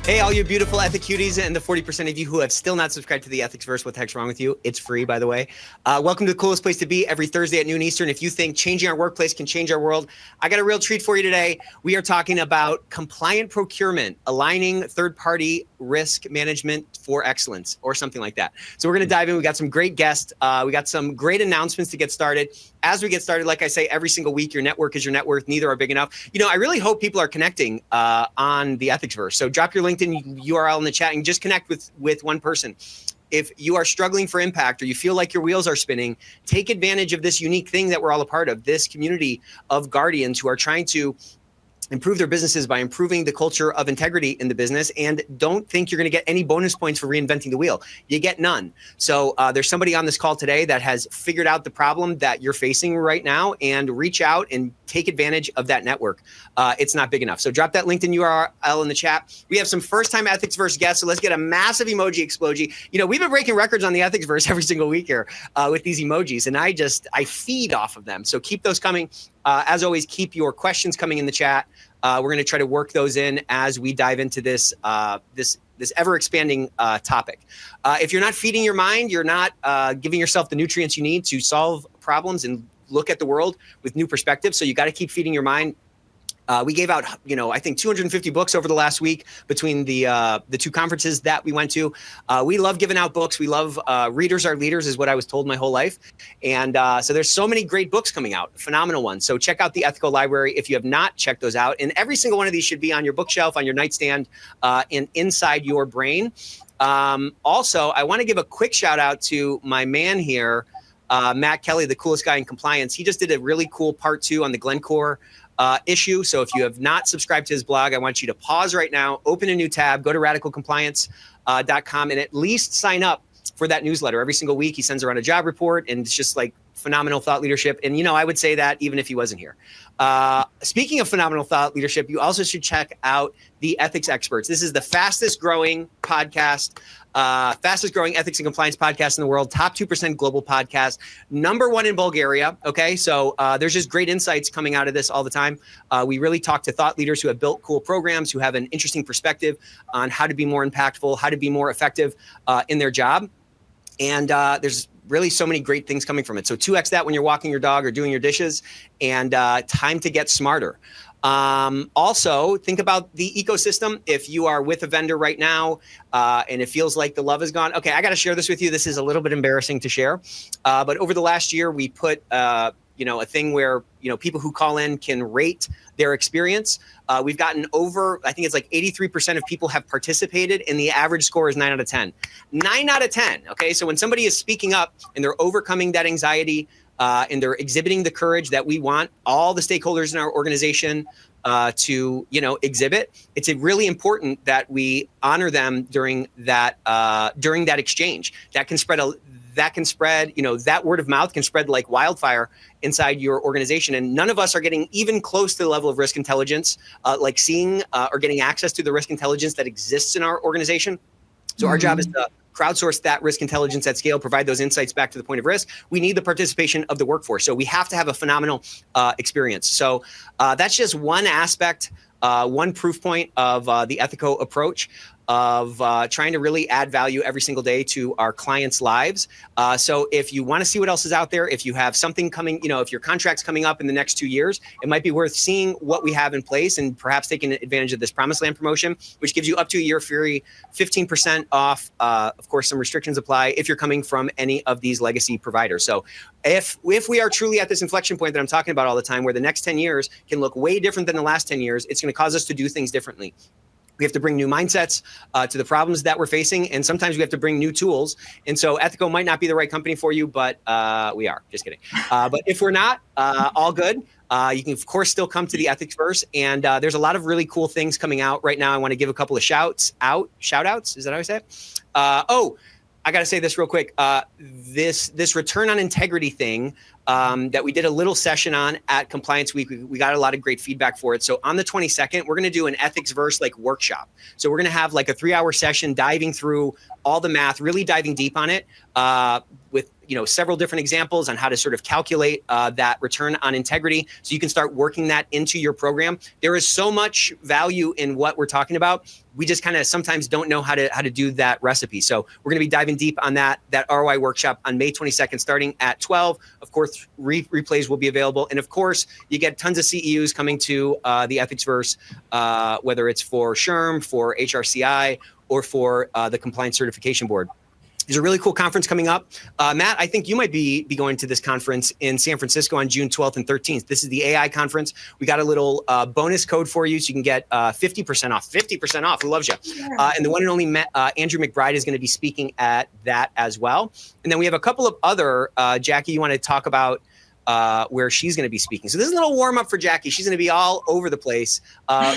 Hey, all you beautiful Ethic cuties and the 40% of you who have still not subscribed to the Ethicsverse, what the heck's wrong with you? It's free, by the way. Welcome to the coolest place to be every Thursday at noon Eastern. If you think changing our workplace can change our world, I got a real treat for you today. We are talking about compliant procurement, aligning third-party risk management for excellence or something like that. So we're going to dive in. We got some great guests. We got some great announcements to get started. As we get started, like I say, every single week, your network is your net worth. Neither are big enough. You know, I really hope people are connecting on the Ethicsverse. So drop your LinkedIn URL in the chat and just connect with one person. If you are struggling for impact or you feel like your wheels are spinning, take advantage of this unique thing that we're all a part of, this community of guardians who are trying to improve their businesses by improving the culture of integrity in the business, and don't think you're going to get any bonus points for reinventing the wheel. You get none. So there's somebody on this call today that has figured out the problem that you're facing right now, and reach out and take advantage of that network. It's not big enough. So drop that LinkedIn URL in the chat. We have some first-time Ethicsverse guests, so let's get a massive emoji explosion. You know, we've been breaking records on the Ethicsverse every single week here with these emojis, and I feed off of them. So keep those coming. As always, keep your questions coming in the chat. We're going to try to work those in as we dive into this this ever-expanding topic. If you're not feeding your mind, you're not giving yourself the nutrients you need to solve problems and look at the world with new perspectives. So you got to keep feeding your mind. We gave out, I think 250 books over the last week between the two conferences that we went to. We love giving out books. We love readers are leaders is what I was told my whole life. And so there's so many great books coming out, phenomenal ones. So check out the Ethico library if you have not checked those out. And every single one of these should be on your bookshelf, on your nightstand, and inside your brain. Also, I want to give a quick shout out to my man here, Matt Kelly, the coolest guy in compliance. He just did a really cool part 2 on the Glencore issue. So if you have not subscribed to his blog, I want you to pause right now, open a new tab, go to radicalcompliance.com, and at least sign up for that newsletter. Every single week, he sends around a job report, and it's just like phenomenal thought leadership. And, I would say that even if he wasn't here. Speaking of phenomenal thought leadership, you also should check out the Ethics Experts. This is the fastest growing podcast, fastest growing ethics and compliance podcast in the world, top 2% global podcast, #1 in Bulgaria. Okay. So there's just great insights coming out of this all the time. We really talk to thought leaders who have built cool programs, who have an interesting perspective on how to be more impactful, how to be more effective in their job. And there's really so many great things coming from it. So 2x that when you're walking your dog or doing your dishes, and time to get smarter. Also, think about the ecosystem. If you are with a vendor right now and it feels like the love is gone. Okay, I got to share this with you. This is a little bit embarrassing to share. But over the last year, we put a thing where people who call in can rate their experience. We've gotten over, I think it's like 83% of people have participated, and the average score is 9 out of 10. 9 out of 10. Okay, so when somebody is speaking up and they're overcoming that anxiety and they're exhibiting the courage that we want all the stakeholders in our organization to exhibit, it's really important that we honor them during that exchange. That can spread that word of mouth can spread like wildfire inside your organization. And none of us are getting even close to the level of risk intelligence, like seeing or getting access to the risk intelligence that exists in our organization. So our job is to crowdsource that risk intelligence at scale, provide those insights back to the point of risk. We need the participation of the workforce. So we have to have a phenomenal experience. So that's just one aspect, one proof point of the Ethico approach of trying to really add value every single day to our clients' lives. So if you want to see what else is out there, if you have something coming, if your contract's coming up in the next 2 years, it might be worth seeing what we have in place and perhaps taking advantage of this Promised Land promotion, which gives you up to a year free, 15% off. Of course, some restrictions apply if you're coming from any of these legacy providers. So if we are truly at this inflection point that I'm talking about all the time, where the next 10 years can look way different than the last 10 years, it's going to cause us to do things differently. We have to bring new mindsets to the problems that we're facing, and sometimes we have to bring new tools. And so Ethico might not be the right company for you, but we are. Just kidding. But if we're not, all good. You can, of course, still come to the Ethicsverse, and there's a lot of really cool things coming out right now. I want to give a couple of shout outs. Is that how I say it? I got to say this real quick. This return on integrity thing that we did a little session on at Compliance Week, we got a lot of great feedback for it. So on the 22nd, we're going to do an Ethicsverse workshop. So we're going to have a 3-hour session diving through all the math, really diving deep on it with several different examples on how to sort of calculate that return on integrity, so you can start working that into your program. There is so much value in what we're talking about. We just kind of sometimes don't know how to do that recipe. So we're going to be diving deep on that ROI workshop on May 22nd, starting at 12. Of course, replays will be available. And of course, you get tons of CEUs coming to the Ethicsverse, whether it's for SHRM, for HRCI, or for the Compliance Certification Board. There's a really cool conference coming up. Matt, I think you might be going to this conference in San Francisco on June 12th and 13th. This is the AI conference. We got a little bonus code for you so you can get 50% off. 50% off. Who loves you? Yeah. And the one and only Andrew McBride is going to be speaking at that as well. And then we have a couple of other, Jackie, you want to talk about where she's going to be speaking. So this is a little warm up for Jackie. She's going to be all over the place.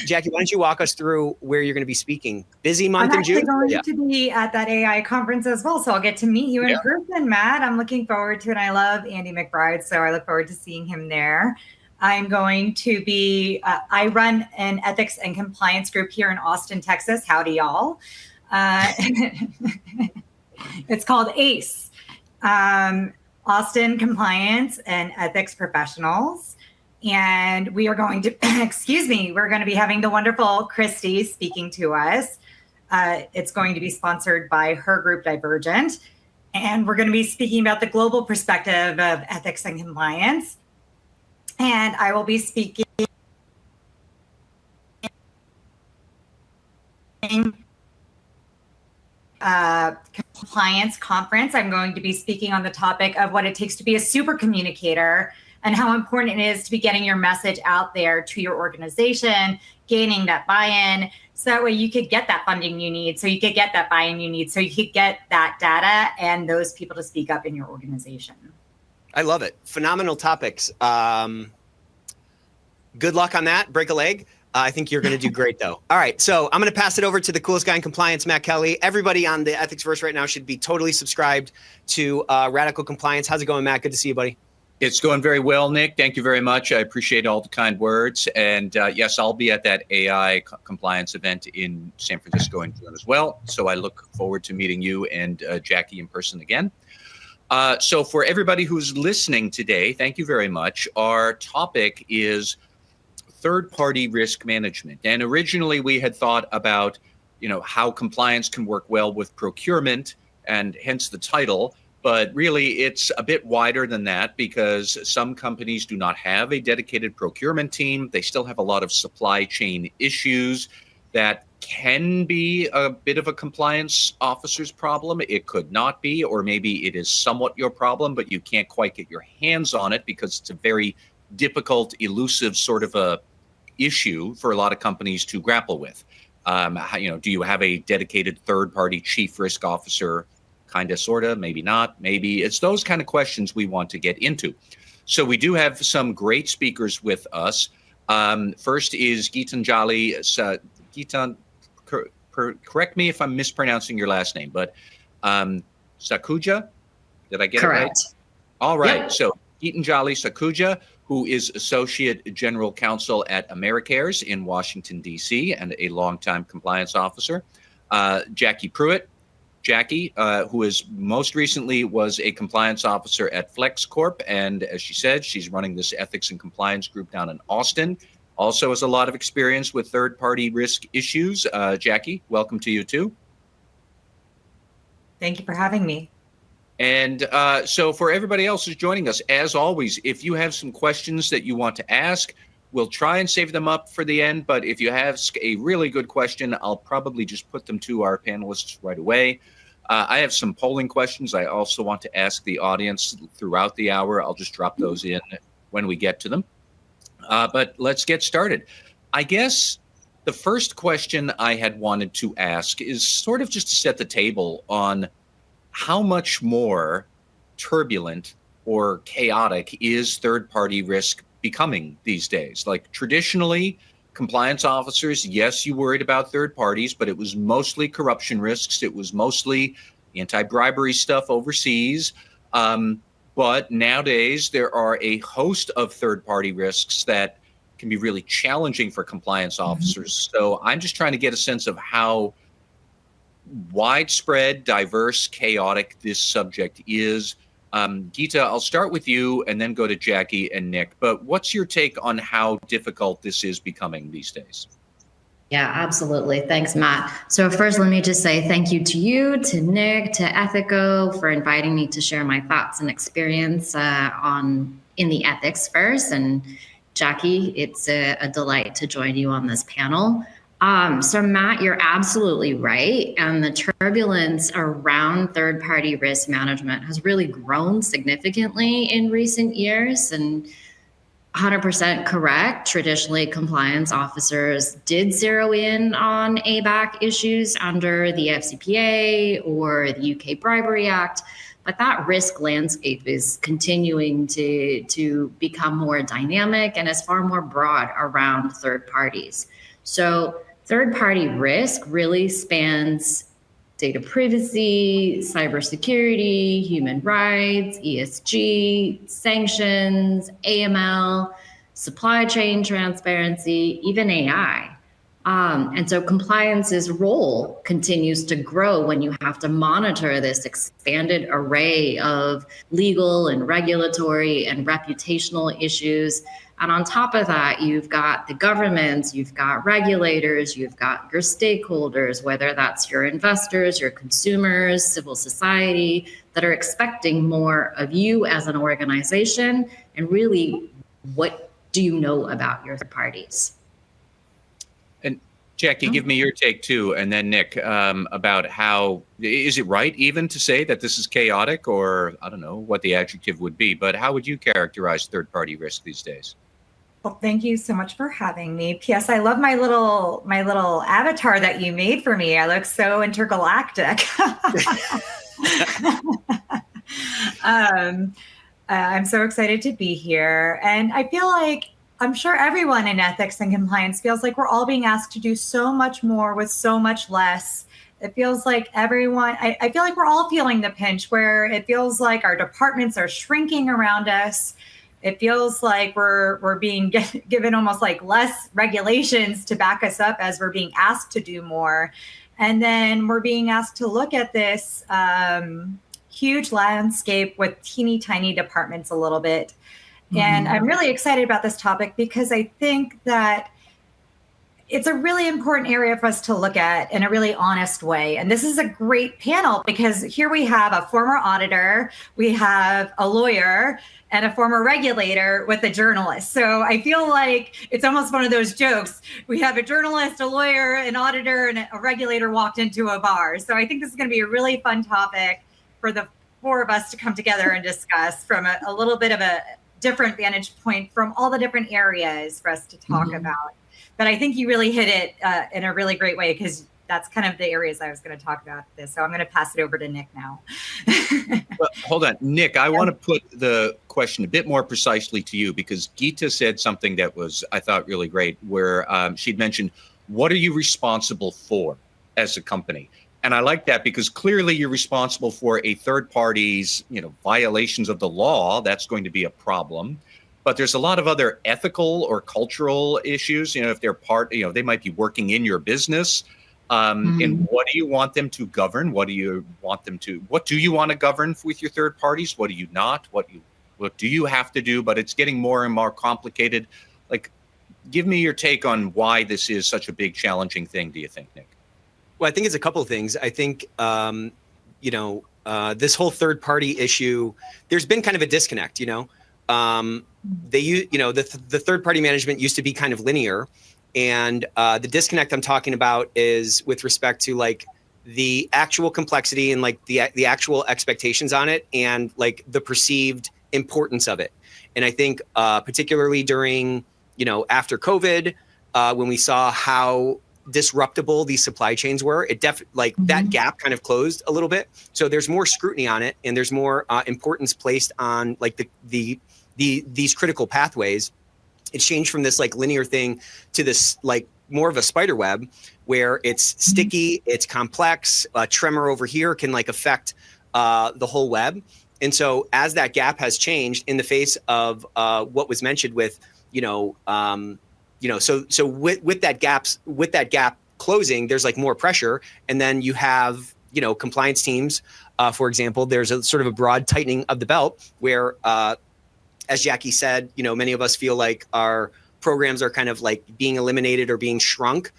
Jackie, why don't you walk us through where you're going to be speaking? Busy month in June? I'm actually going to be at that AI conference as well, so I'll get to meet you in person, Matt. I'm looking forward to it. I love Andy McBride, so I look forward to seeing him there. I'm going to be, I run an ethics and compliance group here in Austin, Texas. Howdy, y'all. It's called ACE. Austin Compliance and Ethics Professionals. And we are going to, we're going to be having the wonderful Christy speaking to us. It's going to be sponsored by her group, Divergent. And we're going to be speaking about the global perspective of ethics and compliance. And I will be speaking compliance conference. I'm going to be speaking on the topic of what it takes to be a super communicator and how important it is to be getting your message out there to your organization, gaining that buy-in, so that way you could get that funding you need, so you could get that buy-in you need, so you could get that data and those people to speak up in your organization. I love it. Phenomenal topics. Good luck on that. Break a leg. I think you're going to do great, though. All right, so I'm going to pass it over to the coolest guy in compliance, Matt Kelly. Everybody on the Ethicsverse right now should be totally subscribed to Radical Compliance. How's it going, Matt? Good to see you, buddy. It's going very well, Nick. Thank you very much. I appreciate all the kind words. And yes, I'll be at that AI compliance event in San Francisco in June as well. So I look forward to meeting you and Jackie in person again. So for everybody who's listening today, thank you very much. Our topic is third-party risk management. And originally we had thought about, how compliance can work well with procurement, and hence the title. But really it's a bit wider than that, because some companies do not have a dedicated procurement team. They still have a lot of supply chain issues that can be a bit of a compliance officer's problem. It could not be, or maybe it is somewhat your problem, but you can't quite get your hands on it because it's a very difficult, elusive sort of a issue for a lot of companies to grapple with. Do you have a dedicated third-party chief risk officer? Kind of, sort of, maybe not, maybe. It's those kind of questions we want to get into. So we do have some great speakers with us. First is Gitanjali. Gitan, correct me if I'm mispronouncing your last name, but Sakuja, did I get Correct. It right? All right, Yep. So Gitanjali Sakuja, who is Associate General Counsel at AmeriCares in Washington, D.C., and a longtime compliance officer. Jackie Pruitt. Jackie, who is most recently was a compliance officer at FlexCorp. And as she said, she's running this ethics and compliance group down in Austin. Also has a lot of experience with third-party risk issues. Jackie, welcome to you too. Thank you for having me. And so for everybody else who's joining us, as always, if you have some questions that you want to ask, we'll try and save them up for the end. But if you have a really good question, I'll probably just put them to our panelists right away. I have some polling questions I also want to ask the audience throughout the hour. I'll just drop those in when we get to them. But let's get started. I guess the first question I had wanted to ask is sort of just to set the table on how much more turbulent or chaotic is third-party risk becoming these days. Like traditionally, compliance officers, yes, you worried about third parties, but it was mostly corruption risks. It was mostly anti-bribery stuff overseas. But nowadays, there are a host of third-party risks that can be really challenging for compliance officers. So I'm just trying to get a sense of how widespread, diverse, chaotic this subject is. Geeta, I'll start with you and then go to Jackie and Nick. But what's your take on how difficult this is becoming these days? Yeah, absolutely. Thanks, Matt. So first, let me just say thank you to you, to Nick, to Ethico for inviting me to share my thoughts and experience in the Ethicsverse. And Jackie, it's a delight to join you on this panel. So Matt, you're absolutely right. And the turbulence around third-party risk management has really grown significantly in recent years. And 100% correct. Traditionally, compliance officers did zero in on ABAC issues under the FCPA or the UK Bribery Act, but that risk landscape is continuing to become more dynamic and is far more broad around third parties. So third-party risk really spans data privacy, cybersecurity, human rights, ESG, sanctions, AML, supply chain transparency, even AI. And so compliance's role continues to grow when you have to monitor this expanded array of legal and regulatory and reputational issues. And on top of that, you've got the governments, you've got regulators, you've got your stakeholders, whether that's your investors, your consumers, civil society, that are expecting more of you as an organization. And really, what do you know about your third parties? And Jackie, give me your take too, and then Nick, about how, is it right even to say that this is chaotic, or I don't know what the adjective would be, but how would you characterize third-party risk these days? Well, thank you so much for having me. P.S. I love my little avatar that you made for me. I look so intergalactic. I'm so excited to be here. And I feel like I'm sure everyone in ethics and compliance feels like we're all being asked to do so much more with so much less. It feels like everyone, I feel like we're all feeling the pinch where it feels like our departments are shrinking around us. It feels like we're being given almost like less regulations to back us up as we're being asked to do more. And then we're being asked to look at this huge landscape with teeny tiny departments a little bit. And I'm really excited about this topic because I think that it's a really important area for us to look at in a really honest way. And this is a great panel because here we have a former auditor, we have a lawyer, and a former regulator with a journalist. So I feel like it's almost one of those jokes. We have a journalist, a lawyer, an auditor, and a regulator walked into a bar. So I think this is going to be a really fun topic for the four of us to come together and discuss from a little bit of a different vantage point from all the different areas for us to talk about. But I think you really hit it in a really great way because that's kind of the areas I was going to talk about this. So I'm going to pass it over to Nick now. Well, hold on, Nick, I want to put the question a bit more precisely to you because Geeta said something that was, I thought, really great, where she'd mentioned, what are you responsible for as a company? And I like that because clearly you're responsible for a third party's, violations of the law. That's going to be a problem. But there's a lot of other ethical or cultural issues, if they're they might be working in your business. And what do you want them to govern? What do you want to govern with your third parties? What do you not? What do you have to do? But it's getting more and more complicated. Like, give me your take on why this is such a big, challenging thing, do you think, Nick? Well, I think it's a couple of things. I think, this whole third party issue, there's been kind of a disconnect, the third party management used to be kind of linear. And the disconnect I'm talking about is with respect to like the actual complexity and like the actual expectations on it and like the perceived importance of it. And I think particularly during, after COVID, when we saw how disruptible these supply chains were, it that gap kind of closed a little bit. So there's more scrutiny on it and there's more importance placed on like these critical pathways. It's changed from this like linear thing to this like more of a spider web where it's sticky, it's complex, a tremor over here can like affect the whole web. And so as that gap has changed in the face of what was mentioned with, so with that gap closing, there's like more pressure. And then you have, compliance teams for example, there's a sort of a broad tightening of the belt where, as Jackie said, many of us feel like our programs are kind of like being eliminated or being shrunk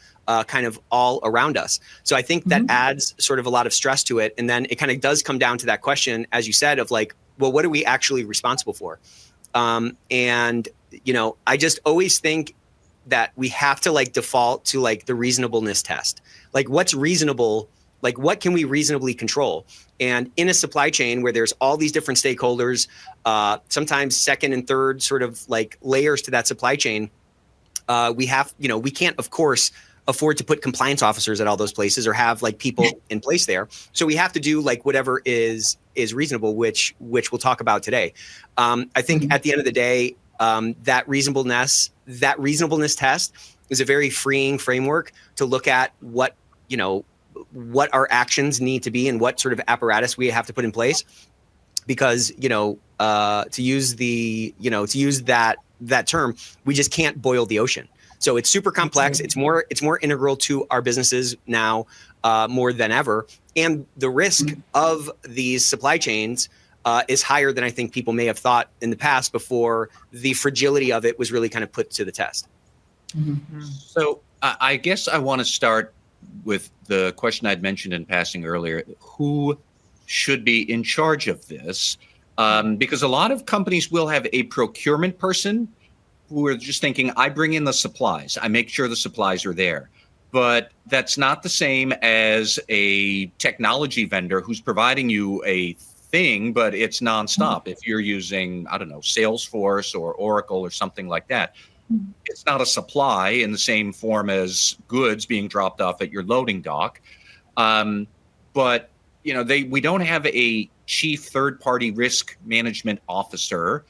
kind of all around us. So I think that adds sort of a lot of stress to it. And then it kind of does come down to that question, as you said, of like, well, what are we actually responsible for? And, I just always think that we have to like default to like the reasonableness test. Like what's reasonable? Like what can we reasonably control? And in a supply chain where there's all these different stakeholders, sometimes second and third sort of like layers to that supply chain, we can't, of course, afford to put compliance officers at all those places or have like people in place there. So we have to do like whatever is reasonable, which we'll talk about today. I think at the end of the day, that reasonableness test is a very freeing framework to look at what our actions need to be and what sort of apparatus we have to put in place. Because, to use that term, we just can't boil the ocean. So it's super complex. It's more integral to our businesses now more than ever. And the risk of these supply chains is higher than I think people may have thought in the past before the fragility of it was really kind of put to the test. So I guess I want to start with the question I'd mentioned in passing earlier. Who should be in charge of this? Because a lot of companies will have a procurement person who are just thinking, I bring in the supplies, I make sure the supplies are there. But that's not the same as a technology vendor who's providing you a thing, but it's nonstop. If you're using, I don't know, Salesforce or Oracle or something like that, it's not a supply in the same form as goods being dropped off at your loading dock. But we don't have a chief third-party risk management officer.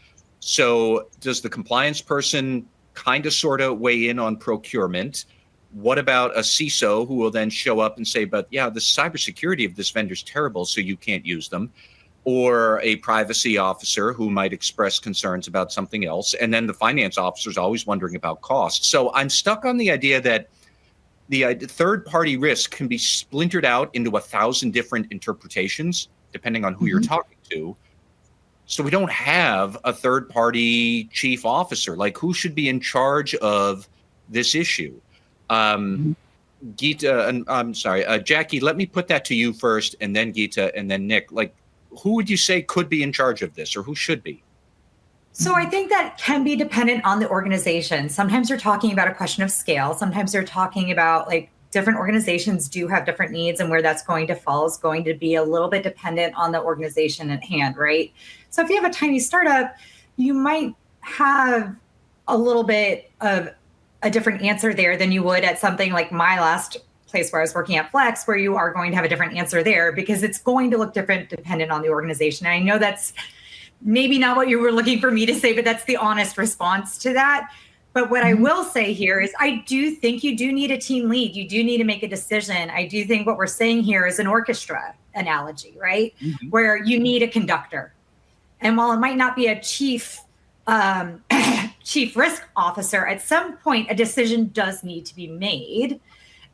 So does the compliance person kind of sort of weigh in on procurement? What about a CISO who will then show up and say, but yeah, the cybersecurity of this vendor is terrible, so you can't use them? Or a privacy officer who might express concerns about something else. And then the finance officer is always wondering about costs. So I'm stuck on the idea that the third-party risk can be splintered out into 1,000 different interpretations, depending on who you're talking to. So we don't have a third-party chief officer. Like, who should be in charge of this issue? Geeta, I'm sorry, Jackie, let me put that to you first, and then Geeta, and then Nick. Like, who would you say could be in charge of this, or who should be? So I think that can be dependent on the organization. Sometimes you're talking about a question of scale. Sometimes you're talking about like different organizations do have different needs, and where that's going to fall is going to be a little bit dependent on the organization at hand, right? So if you have a tiny startup, you might have a little bit of a different answer there than you would at something like my last place where I was working at Flex, where you are going to have a different answer there because it's going to look different dependent on the organization. And I know that's maybe not what you were looking for me to say, but that's the honest response to that. But what I will say here is I do think you do need a team lead. You do need to make a decision. I do think what we're saying here is an orchestra analogy, right? Where you need a conductor. And while it might not be a chief risk officer, at some point a decision does need to be made.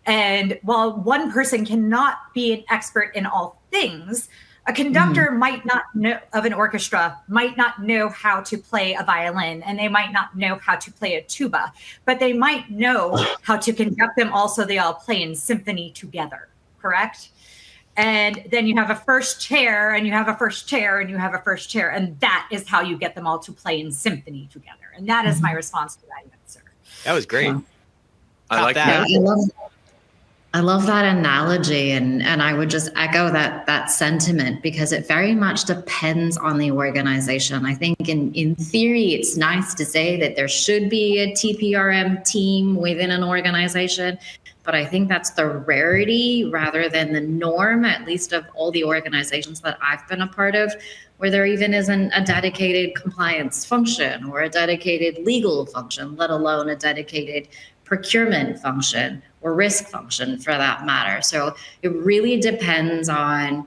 And while one person cannot be an expert in all things, a conductor might not know of an orchestra, might not know how to play a violin, and they might not know how to play a tuba, but they might know how to conduct them all so they all play in symphony together, correct? And then you have a first chair, and you have a first chair, and you have a first chair, and that is how you get them all to play in symphony together. And that is my response to that answer. That was great. I like that. I love that analogy, and I would just echo that sentiment because it very much depends on the organization. I think in theory, it's nice to say that there should be a TPRM team within an organization, but I think that's the rarity rather than the norm, at least of all the organizations that I've been a part of, where there even isn't a dedicated compliance function or a dedicated legal function, let alone a dedicated procurement function or risk function for that matter. So it really depends on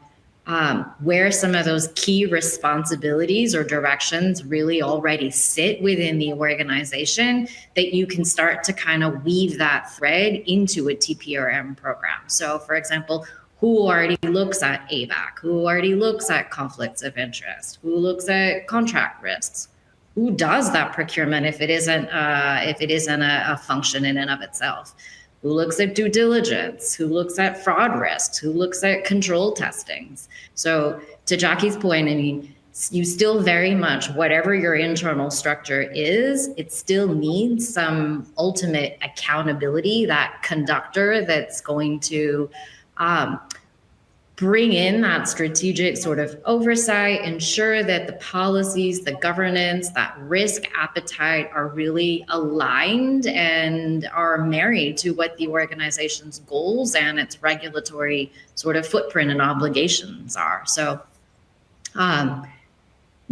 where some of those key responsibilities or directions really already sit within the organization that you can start to kind of weave that thread into a TPRM program. So for example, who already looks at ABAC, who already looks at conflicts of interest, who looks at contract risks, who does that procurement if it isn't a function in and of itself, who looks at due diligence, who looks at fraud risks, who looks at control testings. So to Jackie's point, I mean, you still very much, whatever your internal structure is, it still needs some ultimate accountability, that conductor that's going to bring in that strategic sort of oversight, ensure that the policies, the governance, that risk appetite are really aligned and are married to what the organization's goals and its regulatory sort of footprint and obligations are. So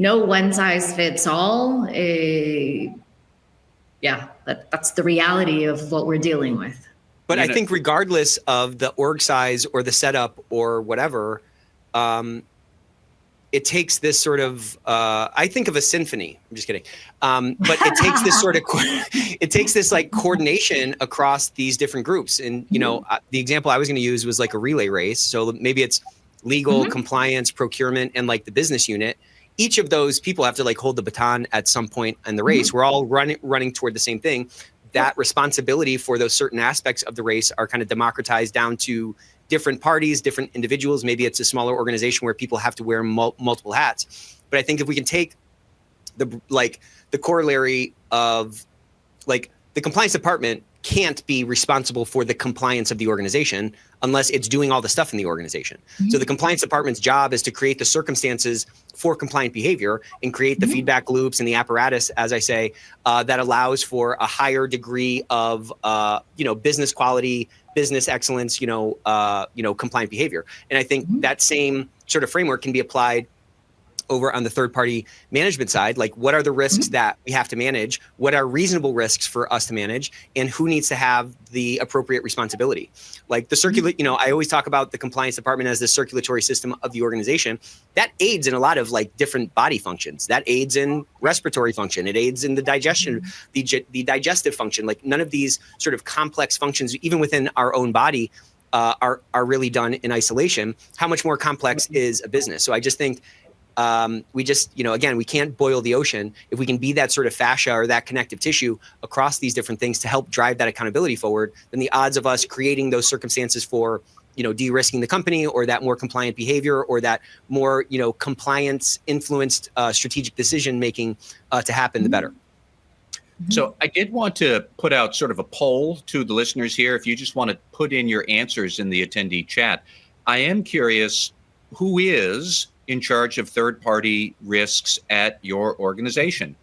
no one size fits all. That's the reality of what we're dealing with. But I think regardless of the org size or the setup or whatever, it takes this sort of, I think of a symphony. I'm just kidding. But it takes this sort of, it takes this like coordination across these different groups. And, you know, the example I was going to use was like a relay race. So maybe it's legal, compliance, procurement, and like the business unit. Each of those people have to like hold the baton at some point in the race. We're all running toward the same thing. That responsibility for those certain aspects of the race are kind of democratized down to different parties, different individuals. Maybe it's a smaller organization where people have to wear multiple hats. But I think if we can take the corollary of like the compliance department can't be responsible for the compliance of the organization unless it's doing all the stuff in the organization. So the compliance department's job is to create the circumstances for compliant behavior and create the feedback loops and the apparatus, as I say, that allows for a higher degree of, business quality, business excellence, compliant behavior. And I think that same sort of framework can be applied over on the third party management side. Like, what are the risks that we have to manage? What are reasonable risks for us to manage? And who needs to have the appropriate responsibility? Like the I always talk about the compliance department as the circulatory system of the organization. That aids in a lot of like different body functions. That aids in respiratory function. It aids in the digestion, the digestive function. Like none of these sort of complex functions, even within our own body, are really done in isolation. How much more complex is a business? So I just think we just, again, we can't boil the ocean. If we can be that sort of fascia or that connective tissue across these different things to help drive that accountability forward, then the odds of us creating those circumstances for, de-risking the company or that more compliant behavior or that more, compliance influenced strategic decision making to happen, the better. So I did want to put out sort of a poll to the listeners here. If you just want to put in your answers in the attendee chat, I am curious, who is in charge of third-party risks at your organization?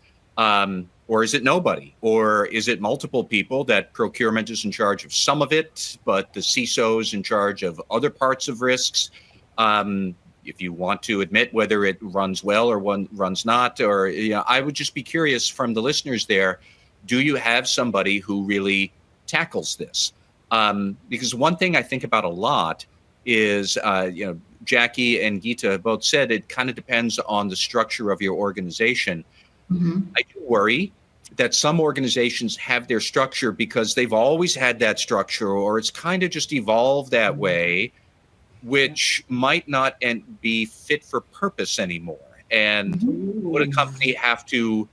Or is it nobody? Or is it multiple people that procurement is in charge of some of it, but the CISO is in charge of other parts of risks? If you want to admit whether it runs well or one runs not, or I would just be curious from the listeners there, do you have somebody who really tackles this? Because one thing I think about a lot is, Jackie and Geeta both said it kind of depends on the structure of your organization. I do worry that some organizations have their structure because they've always had that structure, or it's kind of just evolved that way, which might not be fit for purpose anymore. And would a company have to,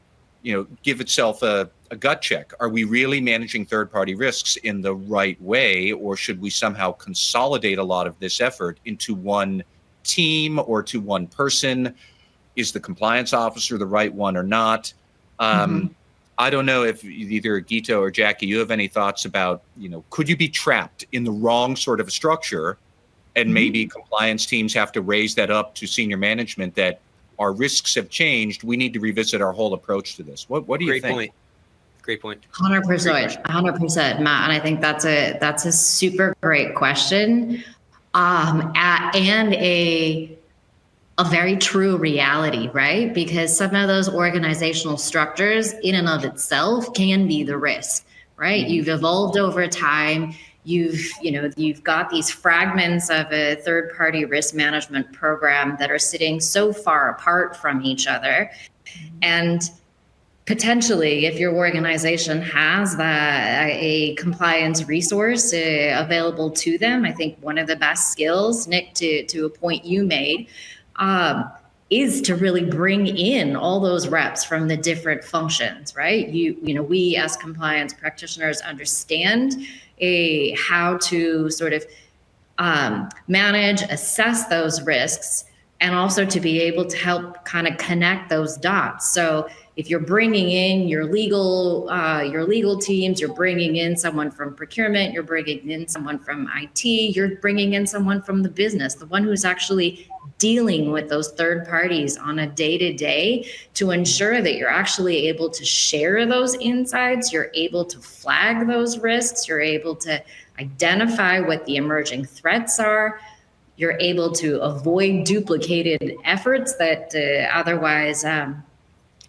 give itself a gut check? Are we really managing third-party risks in the right way, or should we somehow consolidate a lot of this effort into one team or to one person? Is the compliance officer the right one or not? I don't know if either Geeta or Jackie, you have any thoughts about, could you be trapped in the wrong sort of structure, and maybe compliance teams have to raise that up to senior management that our risks have changed. We need to revisit our whole approach to this. What do you think? Great point. 100%, Matt. And I think that's a super great question, and a very true reality, right? Because some of those organizational structures in and of itself can be the risk, right? You've evolved over time. You've got these fragments of a third-party risk management program that are sitting so far apart from each other. And potentially, if your organization has a compliance resource available to them, I think one of the best skills, Nick, to a point you made, is to really bring in all those reps from the different functions, right? We as compliance practitioners understand how to sort of manage, assess those risks, and also to be able to help kind of connect those dots. So if you're bringing in your legal teams, you're bringing in someone from procurement, you're bringing in someone from IT, you're bringing in someone from the business, the one who's actually dealing with those third parties on a day-to-day, to ensure that you're actually able to share those insights, you're able to flag those risks, you're able to identify what the emerging threats are, you're able to avoid duplicated efforts that otherwise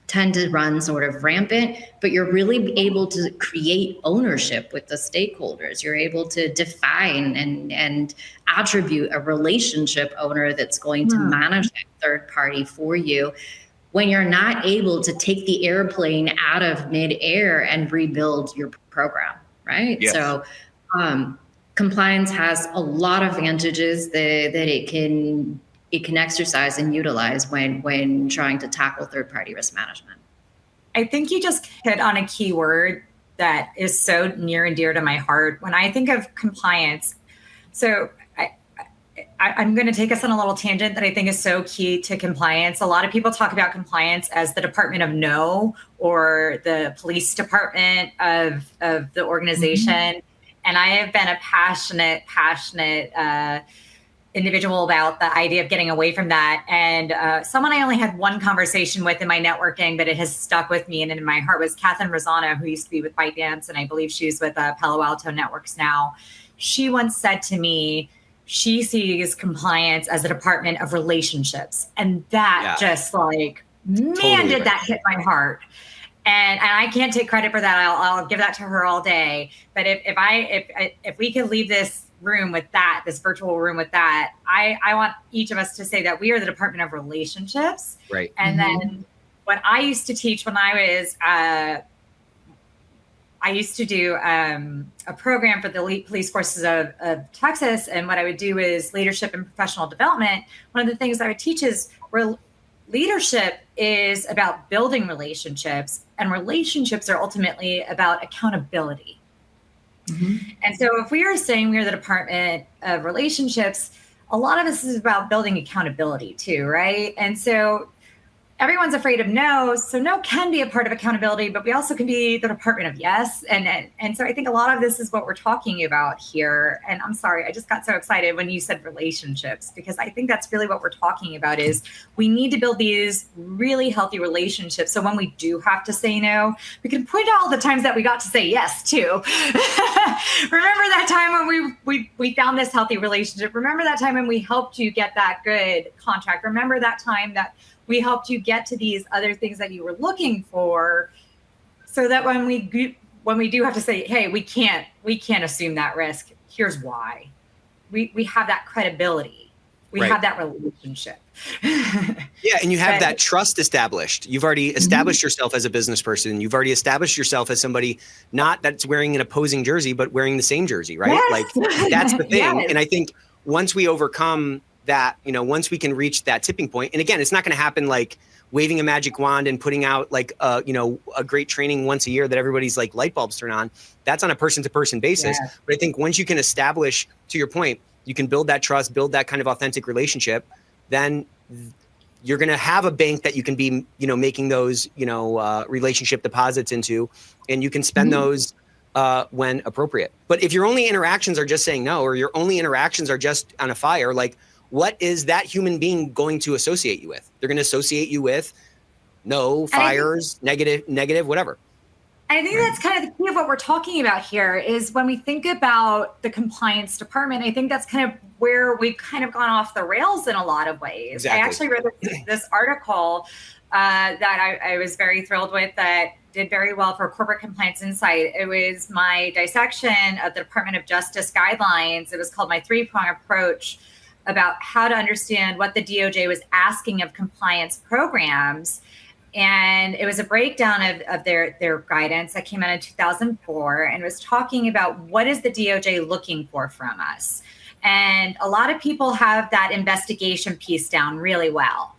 tend to run sort of rampant, but you're really able to create ownership with the stakeholders. You're able to define and attribute a relationship owner that's going to manage that third party for you, when you're not able to take the airplane out of midair and rebuild your program, right? Yes. So compliance has a lot of advantages that it can exercise and utilize when trying to tackle third-party risk management. I think you just hit on a key word that is so near and dear to my heart when I think of compliance. So I'm going to take us on a little tangent that I think is so key to compliance. A lot of people talk about compliance as the Department of No or the police department of the organization. And I have been a passionate individual about the idea of getting away from that. And someone I only had one conversation with in my networking, but it has stuck with me and in my heart, was Catherine Rosano, who used to be with ByteDance, and I believe she's with Palo Alto Networks now. She once said to me, she sees compliance as a department of relationships. And that just like, man, totally did that hit my heart. And I can't take credit for that. I'll give that to her all day. But if we could leave this room with that, this virtual room with that, I want each of us to say that we are the Department of Relationships. Right. And then what I used to teach when I was, I used to do a program for the elite police forces of Texas. And what I would do is leadership and professional development. One of the things I would teach is leadership is about building relationships, and relationships are ultimately about accountability. And so if we are saying we are the Department of Relationships, a lot of this is about building accountability too, right? And so everyone's afraid of no. So no can be a part of accountability, but we also can be the Department of yes. And so I think a lot of this is what we're talking about here. And I'm sorry, I just got so excited when you said relationships, because I think that's really what we're talking about is we need to build these really healthy relationships. So when we do have to say no, we can point out all the times that we got to say yes too. Remember that time when we found this healthy relationship? Remember that time when we helped you get that good contract? Remember that time that we helped you get to these other things that you were looking for, so that when we do have to say, hey, we can't assume that risk. Here's why. We have that credibility. We have that relationship. Yeah, and you have that trust established. You've already established yourself as a business person. You've already established yourself as somebody not that's wearing an opposing jersey, but wearing the same jersey, right? Yes. Like that's the thing. Yes. And I think once we overcome that, once we can reach that tipping point, and again, it's not going to happen like waving a magic wand and putting out like, a great training once a year that everybody's like light bulbs turn on. That's on a person to person basis. Yeah. But I think once you can establish, to your point, you can build that trust, build that kind of authentic relationship, then you're going to have a bank that you can be, making those, relationship deposits into, and you can spend those when appropriate. But if your only interactions are just saying no, or your only interactions are just on a fire, like, what is that human being going to associate you with? They're going to associate you with no, fires, negative, whatever. I think that's kind of the key of what we're talking about here is when we think about the compliance department, I think that's kind of where we've kind of gone off the rails in a lot of ways. Exactly. I actually read this article that I was very thrilled with that did very well for Corporate Compliance Insight. It was my dissection of the Department of Justice guidelines. It was called my 3-prong approach about how to understand what the DOJ was asking of compliance programs. And it was a breakdown of their guidance that came out in 2004 and was talking about what is the DOJ looking for from us. And a lot of people have that investigation piece down really well.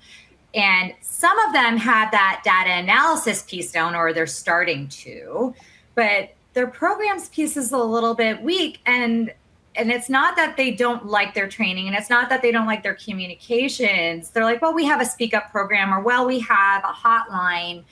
And some of them have that data analysis piece down, or they're starting to, but their programs piece is a little bit weak. And it's not that they don't like their training, and it's not that they don't like their communications. They're like, well, we have a speak up program, or well, we have a hotline.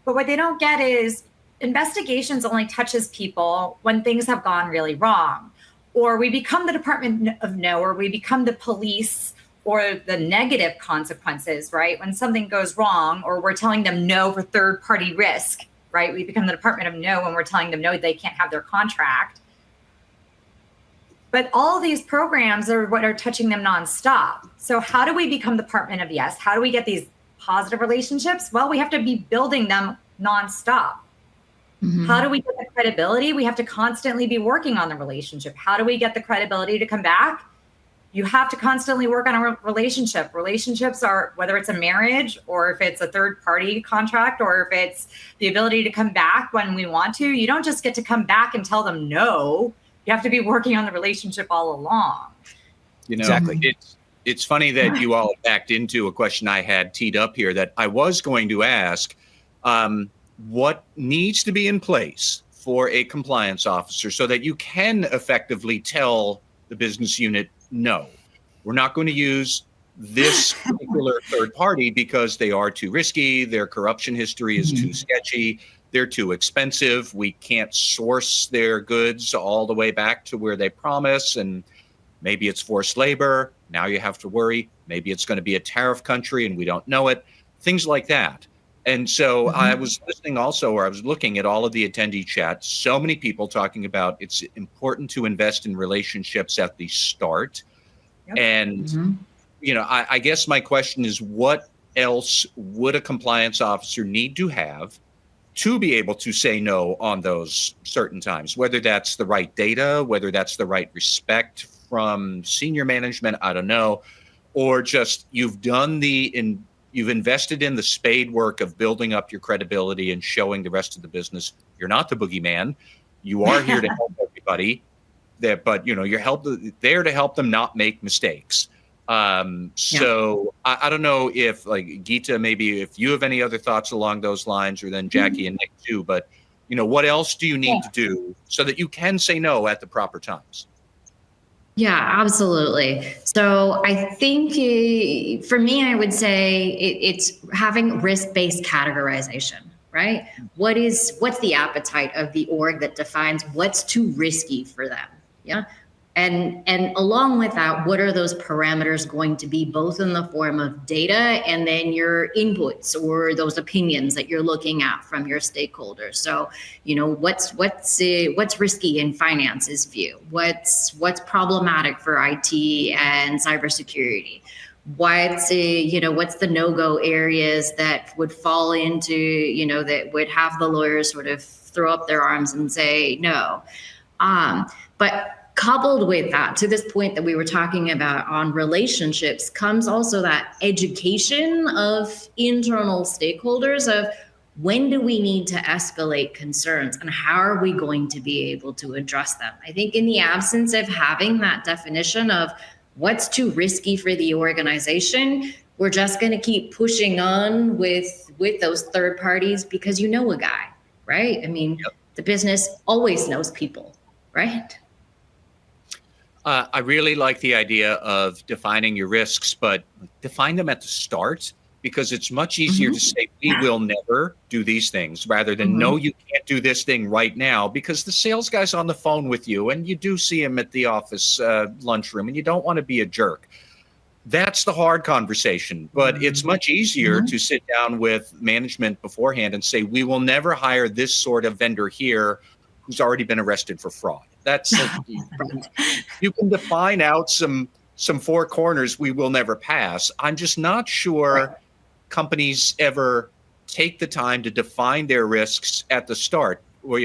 But what they don't get is investigations only touches people when things have gone really wrong, or we become the Department of No, or we become the police, or the negative consequences, right? When something goes wrong, or we're telling them no for third party risk, right? We become the Department of No when we're telling them no, they can't have their contract. But all of these programs are what are touching them nonstop. So how do we become the Department of Yes? How do we get these positive relationships? Well, we have to be building them nonstop. Mm-hmm. How do we get the credibility? We have to constantly be working on the relationship. How do we get the credibility to come back? You have to constantly work on a relationship. Relationships are, whether it's a marriage, or if it's a third party contract, or if it's the ability to come back when we want to. You don't just get to come back and tell them no. You have to be working on the relationship all along. You know, exactly. It's funny that you all backed into a question I had teed up here that I was going to ask. What needs to be in place for a compliance officer so that you can effectively tell the business unit, no, we're not going to use this particular third party because they are too risky, their corruption history is too sketchy, they're too expensive, we can't source their goods all the way back to where they promise, and maybe it's forced labor, now you have to worry, maybe it's going to be a tariff country and we don't know it, things like that. And so I was listening also, or I was looking at all of the attendee chats, so many people talking about it's important to invest in relationships at the start. Yep. And, you know, I guess my question is, what else would a compliance officer need to have to be able to say no on those certain times, whether that's the right data, whether that's the right respect from senior management, I don't know, or just you've invested in the spade work of building up your credibility and showing the rest of the business you're not the boogeyman. You are here to help everybody. But you know, you're there to help them not make mistakes. So I don't know if, like, Geeta, maybe if you have any other thoughts along those lines, or then Jackie and Nick too. But you know, what else do you need to do so that you can say no at the proper times? Yeah, absolutely. So I think for me, I would say it's having risk-based categorization, right? What's the appetite of the org that defines what's too risky for them? Yeah. And along with that, what are those parameters going to be, both in the form of data and then your inputs or those opinions that you're looking at from your stakeholders? So, you know, what's risky in finance's view? What's problematic for IT and cybersecurity? What's the no-go areas that would fall into, you know, that would have the lawyers sort of throw up their arms and say no. But coupled with that, to this point that we were talking about on relationships, comes also that education of internal stakeholders of when do we need to escalate concerns and how are we going to be able to address them? I think in the absence of having that definition of what's too risky for the organization, we're just going to keep pushing on with those third parties because you know a guy, right? I mean, The business always knows people, right? I really like the idea of defining your risks, but define them at the start, because it's much easier to say, we will never do these things, rather than, no, you can't do this thing right now, because the sales guy's on the phone with you and you do see him at the office lunchroom and you don't want to be a jerk. That's the hard conversation, but it's much easier to sit down with management beforehand and say, we will never hire this sort of vendor here who's already been arrested for fraud. That's you can define out some four corners we will never pass. I'm just not sure companies ever take the time to define their risks at the start, or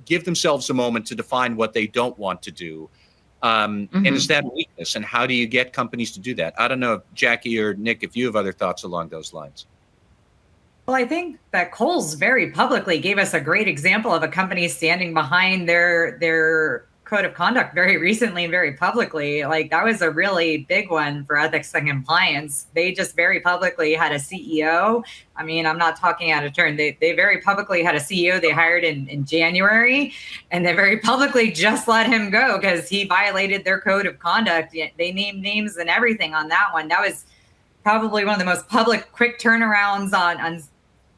give themselves a moment to define what they don't want to do. And is that a weakness? And how do you get companies to do that? I don't know, if Jackie or Nick, if you have other thoughts along those lines. Well, I think that Kohl's very publicly gave us a great example of a company standing behind their code of conduct very recently and very publicly. Like, that was a really big one for ethics and compliance. They just very publicly had a CEO. I mean, I'm not talking out of turn. They very publicly had a CEO they hired in January, and they very publicly just let him go because he violated their code of conduct. They named names and everything on that one. That was probably one of the most public quick turnarounds on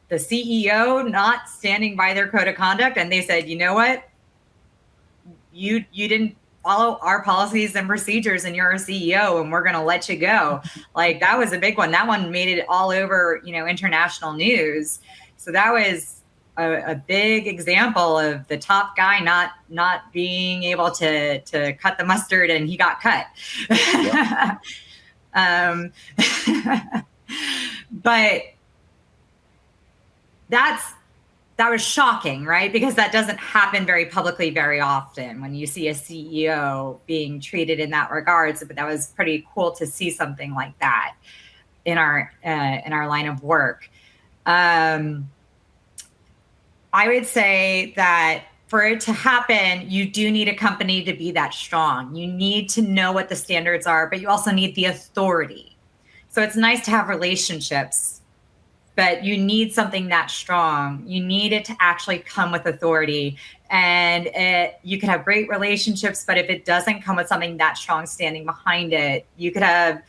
the CEO not standing by their code of conduct. And they said, you know what? You didn't follow our policies and procedures, and you're a CEO, and we're going to let you go. Like, that was a big one. That one made it all over, international news. So that was a big example of the top guy not being able to cut the mustard, and he got cut. Yeah. But that was shocking, right? Because that doesn't happen very publicly very often when you see a CEO being treated in that regard. But that was pretty cool to see something like that in our line of work. I would say that for it to happen, you do need a company to be that strong. You need to know what the standards are, but you also need the authority. So it's nice to have relationships, but you need something that strong. You need it to actually come with authority. And you could have great relationships, but if it doesn't come with something that strong standing behind it, you could have,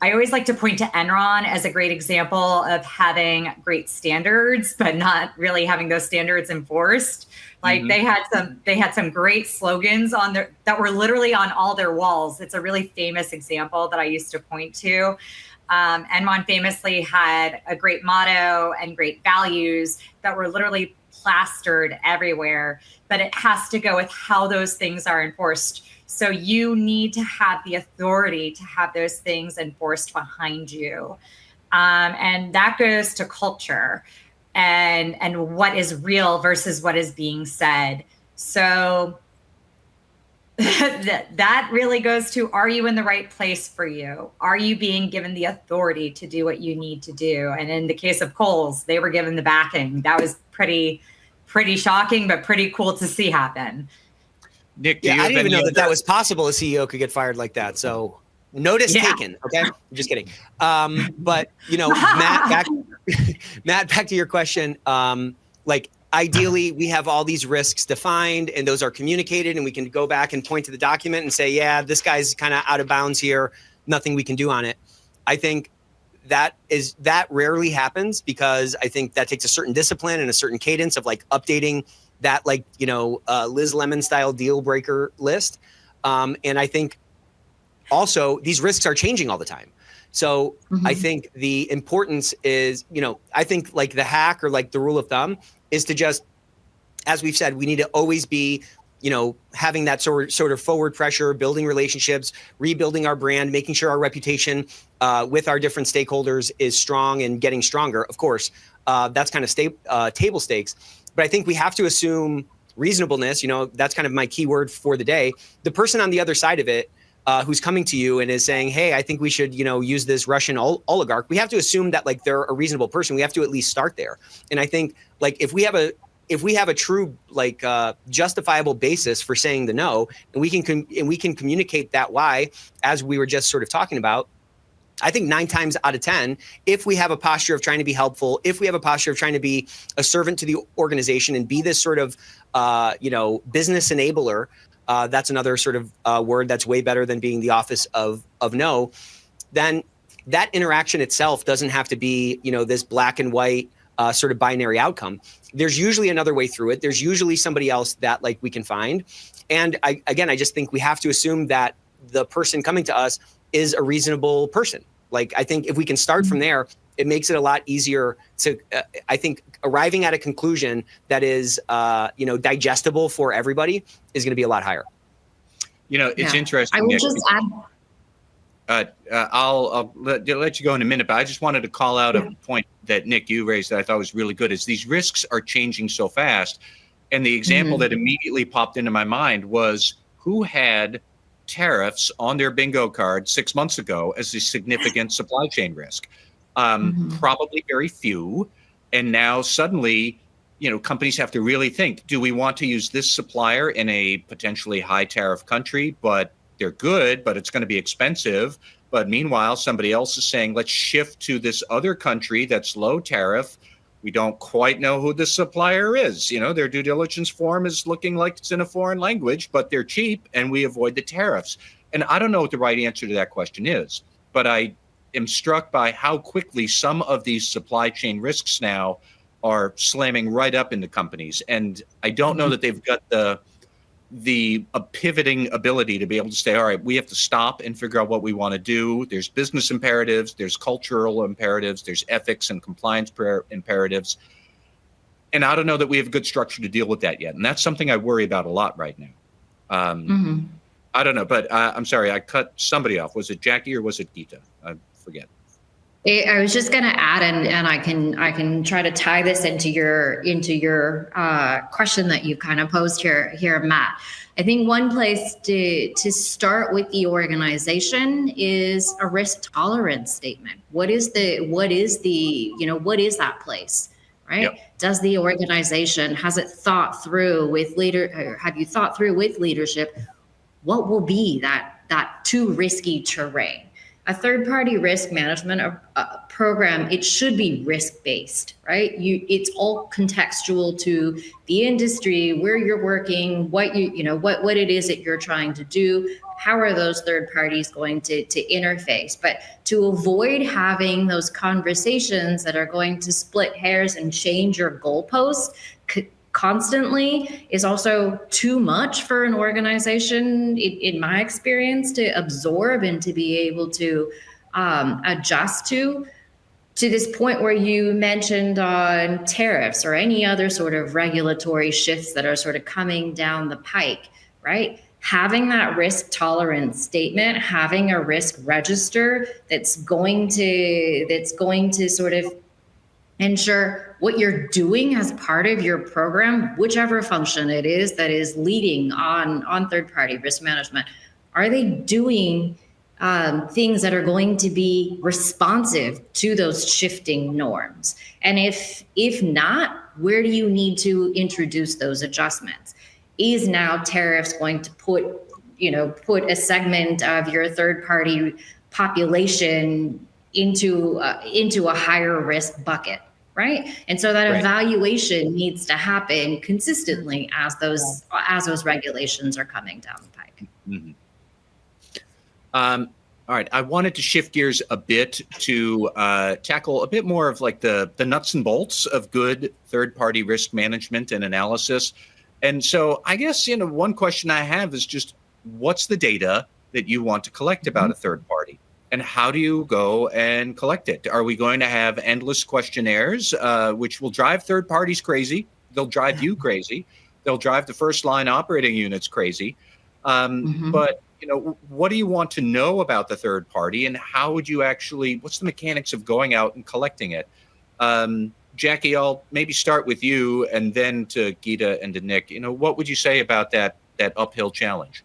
I always like to point to Enron as a great example of having great standards, but not really having those standards enforced. Like, they had some great slogans that were literally on all their walls. It's a really famous example that I used to point to. Enron famously had a great motto and great values that were literally plastered everywhere, but it has to go with how those things are enforced. So you need to have the authority to have those things enforced behind you. And that goes to culture and what is real versus what is being said. So that really goes to, are you in the right place for you? Are you being given the authority to do what you need to do? And in the case of Kohl's, they were given the backing. That was pretty shocking, but pretty cool to see happen. Nick, I didn't even know that was possible. A CEO could get fired like that. So notice taken. Okay, I'm just kidding. But Matt, back to your question. Ideally, we have all these risks defined, and those are communicated, and we can go back and point to the document and say, yeah, this guy's kind of out of bounds here. Nothing we can do on it. I think that rarely happens, because I think that takes a certain discipline and a certain cadence of updating that, Liz Lemon style deal breaker list. And I think also these risks are changing all the time. So I think the importance is, I think the hack or the rule of thumb is to just, as we've said, we need to always be, having that sort of forward pressure, building relationships, rebuilding our brand, making sure our reputation with our different stakeholders is strong and getting stronger. Of course, that's kind of table stakes. But I think we have to assume reasonableness. That's kind of my key word for the day. The person on the other side of it, who's coming to you and is saying, hey, I think we should, use this Russian oligarch. We have to assume that they're a reasonable person. We have to at least start there. And I think if we have a true justifiable basis for saying the no, and we can communicate that why, as we were just sort of talking about, I think 9 times out of 10, if we have a posture of trying to be helpful, if we have a posture of trying to be a servant to the organization and be this sort of, business enabler, that's another sort of word that's way better than being the office of no, then that interaction itself doesn't have to be, this black and white sort of binary outcome. There's usually another way through it. There's usually somebody else that we can find. And I just think we have to assume that the person coming to us is a reasonable person. I think if we can start from there, it makes it a lot easier to, I think, arriving at a conclusion that is, digestible for everybody is going to be a lot higher. It's interesting. I will just add. I'll let you go in a minute, but I just wanted to call out a point that Nick, you raised that I thought was really good, is these risks are changing so fast. And the example that immediately popped into my mind was, who had tariffs on their bingo card 6 months ago as a significant supply chain risk? Probably very few. And now suddenly, companies have to really think, do we want to use this supplier in a potentially high tariff country, but they're good, but it's going to be expensive. But meanwhile, somebody else is saying, let's shift to this other country that's low tariff. We don't quite know who the supplier is. Their due diligence form is looking like it's in a foreign language, but they're cheap and we avoid the tariffs. And I don't know what the right answer to that question is, but I am struck by how quickly some of these supply chain risks now are slamming right up into companies. And I don't know that they've got the pivoting ability to be able to say, all right, we have to stop and figure out what we want to do. There's business imperatives, there's cultural imperatives, there's ethics and compliance imperatives. And I don't know that we have a good structure to deal with that yet. And that's something I worry about a lot right now. I don't know, but I'm sorry, I cut somebody off. Was it Jackie or was it Geeta? I forget. I was just going to add, and I can try to tie this into your question that you kind of posed here, Matt. I think one place to start with the organization is a risk tolerance statement. What is that place, right? Yep. Does the organization, have you thought through with leadership, what will be that too risky terrain? A third-party risk management program, it should be risk-based, right? It's all contextual to the industry, where you're working, what it is that you're trying to do. How are those third parties going to interface? But to avoid having those conversations that are going to split hairs and change your goalposts constantly is also too much for an organization, in my experience, to absorb and to be able to adjust to this point where you mentioned on tariffs or any other sort of regulatory shifts that are sort of coming down the pike, right? Having that risk tolerance statement, having a risk register that's going to sort of ensure what you're doing as part of your program, whichever function it is that is leading on third-party risk management. Are they doing things that are going to be responsive to those shifting norms? And if not, where do you need to introduce those adjustments? Is now tariffs going to put a segment of your third-party population into a higher risk bucket? Right. And so that evaluation needs to happen consistently as those regulations are coming down the pike. Mm-hmm. All right. I wanted to shift gears a bit to tackle a bit more of like the nuts and bolts of good third-party risk management and analysis. And so I guess, one question I have is just, what's the data that you want to collect about a third party? And how do you go and collect it? Are we going to have endless questionnaires, which will drive third parties crazy? They'll drive you crazy. They'll drive the first line operating units crazy. But, what do you want to know about the third party, and how would you what's the mechanics of going out and collecting it? Jackie, I'll maybe start with you and then to Geeta and to Nick. What would you say about that uphill challenge?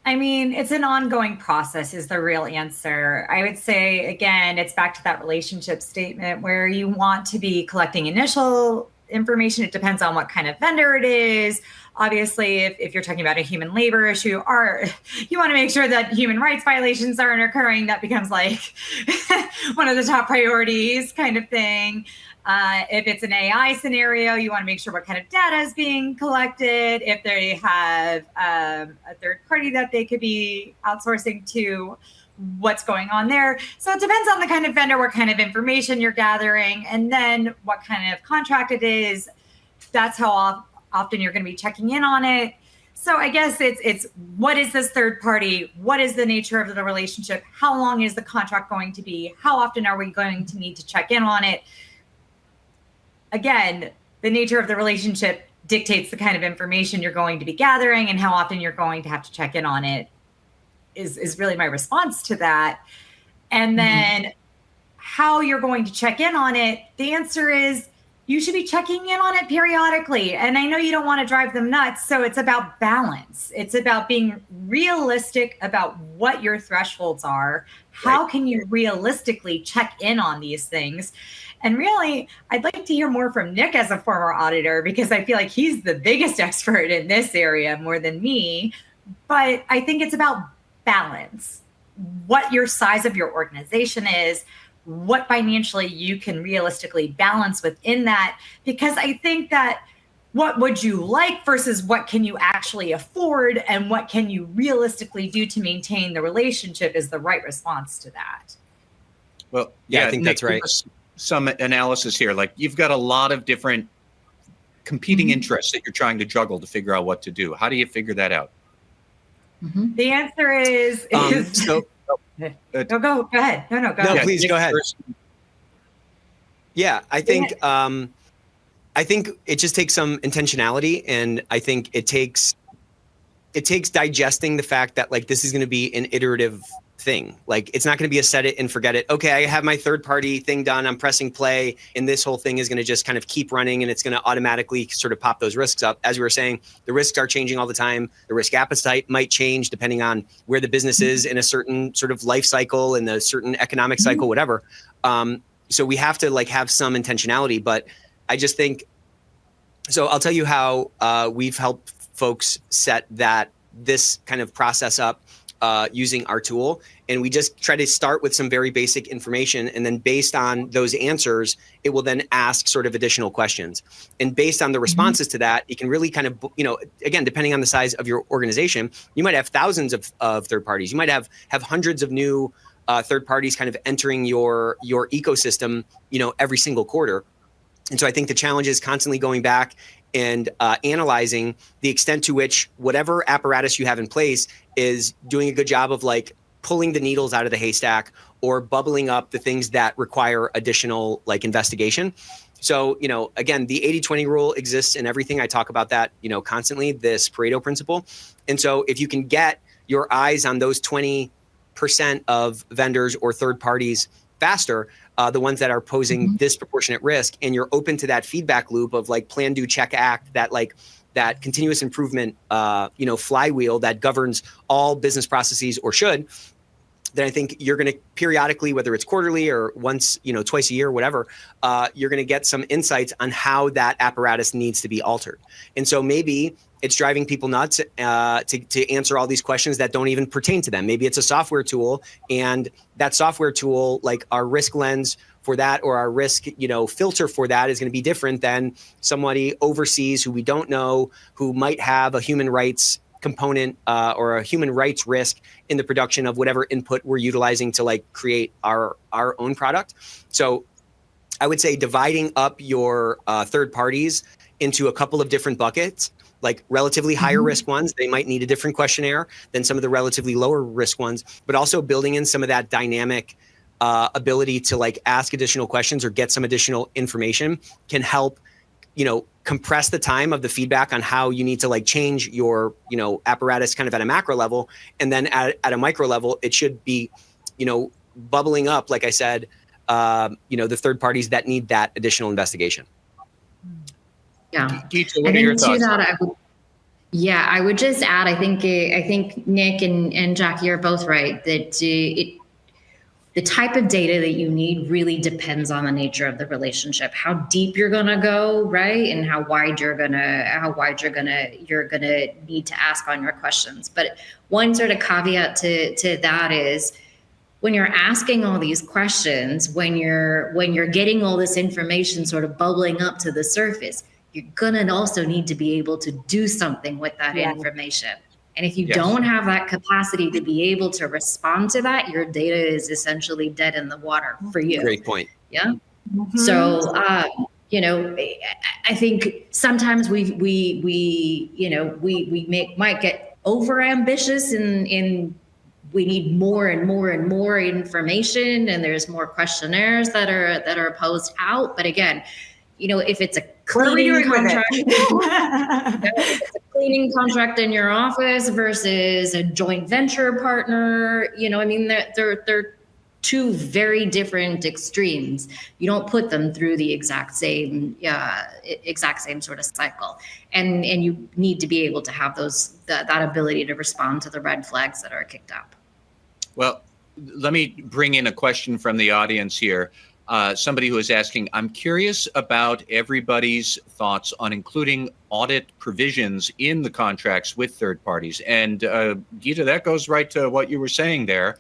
I mean, it's an ongoing process is the real answer. I would say, again, it's back to that relationship statement where you want to be collecting initial information. It depends on what kind of vendor it is. Obviously, if you're talking about a human labor issue, or you want to make sure that human rights violations aren't occurring, that becomes like one of the top priorities kind of thing. If it's an AI scenario, you want to make sure what kind of data is being collected. If they have a third party that they could be outsourcing to, what's going on there. So it depends on the kind of vendor, what kind of information you're gathering, and then what kind of contract it is. That's how often you're going to be checking in on it. So I guess it's what is this third party? What is the nature of the relationship? How long is the contract going to be? How often are we going to need to check in on it? Again, the nature of the relationship dictates the kind of information you're going to be gathering, and how often you're going to have to check in on it is really my response to that. And then how you're going to check in on it, the answer is you should be checking in on it periodically. And I know you don't want to drive them nuts. So it's about balance. It's about being realistic about what your thresholds are. How can you realistically check in on these things? And really, I'd like to hear more from Nick as a former auditor, because I feel like he's the biggest expert in this area more than me. But I think it's about balance, what your size of your organization is, what financially you can realistically balance within that. Because I think that what would you like versus what can you actually afford and what can you realistically do to maintain the relationship is the right response to that. Well, yeah, I think Nick, that's right. give us some analysis here. Like, you've got a lot of different competing interests that you're trying to juggle to figure out what to do. How do you figure that out? The answer is go ahead. No, go ahead. Please go ahead. Yeah, I think it just takes some intentionality, and I think it takes digesting the fact that like this is going to be an iterative thing. Like, it's not going to be a set it and forget it. Okay, I have my third party thing done. I'm pressing play, and this whole thing is going to just kind of keep running, and it's going to automatically sort of pop those risks up. As we were saying, the risks are changing all the time. The risk appetite might change depending on where the business is in a certain sort of life cycle, in a certain economic cycle, whatever. So we have to like have some intentionality, but I just think, so I'll tell you how we've helped folks set this kind of process up using our tool. And we just try to start with some very basic information. And then based on those answers, it will then ask sort of additional questions. And based on the responses to that, it can really kind of, again, depending on the size of your organization, you might have thousands of third parties. You might have hundreds of new third parties kind of entering your ecosystem, every single quarter. And so I think the challenge is constantly going back and analyzing the extent to which whatever apparatus you have in place is doing a good job of like pulling the needles out of the haystack or bubbling up the things that require additional like investigation. So, again, the 80-20 rule exists in everything. I talk about that, constantly, this Pareto principle. And so if you can get your eyes on those 20% of vendors or third parties faster, the ones that are posing disproportionate risk, and you're open to that feedback loop of like plan, do, check, act, that continuous improvement, flywheel that governs all business processes or should, then I think you're going to periodically, whether it's quarterly or once, twice a year, whatever, you're going to get some insights on how that apparatus needs to be altered. And so maybe it's driving people nuts to answer all these questions that don't even pertain to them. Maybe it's a software tool, and that software tool, like our risk lens for that or our risk, filter for that is going to be different than somebody overseas who we don't know, who might have a human rights component or a human rights risk in the production of whatever input we're utilizing to like create our own product. So I would say dividing up your third parties into a couple of different buckets, like relatively higher risk ones, they might need a different questionnaire than some of the relatively lower risk ones, but also building in some of that dynamic ability to like ask additional questions or get some additional information can help, compress the time of the feedback on how you need to like change your, apparatus kind of at a macro level. And then at a micro level, it should be, bubbling up, like I said, the third parties that need that additional investigation. Yeah. Geeta, what are your thoughts? I would just add, I think Nick and Jackie are both right that the type of data that you need really depends on the nature of the relationship, how deep you're going to go, right? And how wide you're going to need to ask on your questions. But one sort of caveat to that is when you're asking all these questions, when you're getting all this information sort of bubbling up to the surface, you're going to also need to be able to do something with that information. And if you don't have that capacity to be able to respond to that, your data is essentially dead in the water for you. Great point. Yeah. So, I think sometimes we might get over ambitious in we need more and more and more information, and there's more questionnaires that are posed out. But again, if it's a cleaning contract, if it's a cleaning contract in your office versus a joint venture partner, they're two very different extremes. You don't put them through the exact same sort of cycle, and you need to be able to have that ability to respond to the red flags that are kicked up. Well, let me bring in a question from the audience here. somebody who is asking, I'm curious about everybody's thoughts on including audit provisions in the contracts with third parties. And Geeta, that goes right to what you were saying there.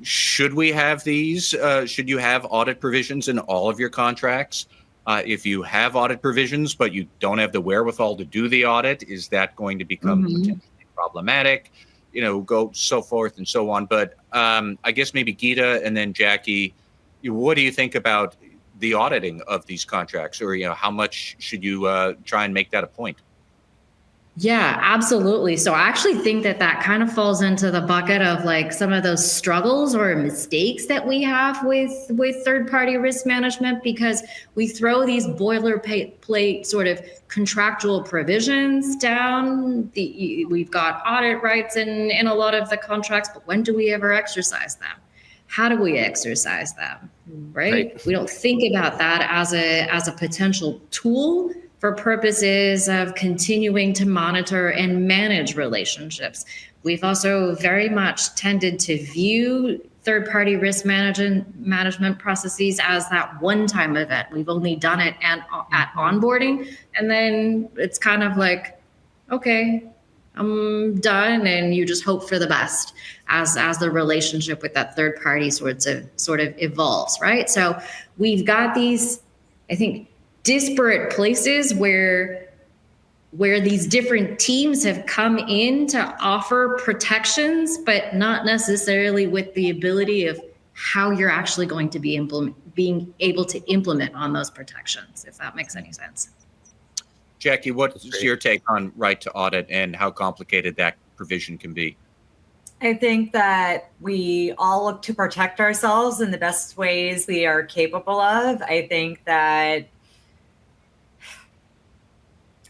Should we have these? Should you have audit provisions in all of your contracts? If you have audit provisions, but you don't have the wherewithal to do the audit, is that going to become potentially problematic? Go so forth and so on. But I guess maybe Geeta and then Jackie, what do you think about the auditing of these contracts, or how much should you try and make that a point? Yeah, absolutely. So I actually think that kind of falls into the bucket of like some of those struggles or mistakes that we have with third-party risk management, because we throw these boilerplate sort of contractual provisions down. We've got audit rights in a lot of the contracts, but when do we ever exercise them? How do we exercise them? Right? We don't think about that as a potential tool for purposes of continuing to monitor and manage relationships. We've also very much tended to view third-party risk management processes as that one-time event. We've only done it at onboarding, and then it's kind of like, okay, I'm done, and you just hope for the best as the relationship with that third party sort of evolves, right? So we've got these, I think, disparate places where these different teams have come in to offer protections, but not necessarily with the ability of how you're actually going to be being able to implement on those protections, if that makes any sense. Jackie, what's your take on right to audit and how complicated that provision can be? I think that we all look to protect ourselves in the best ways we are capable of.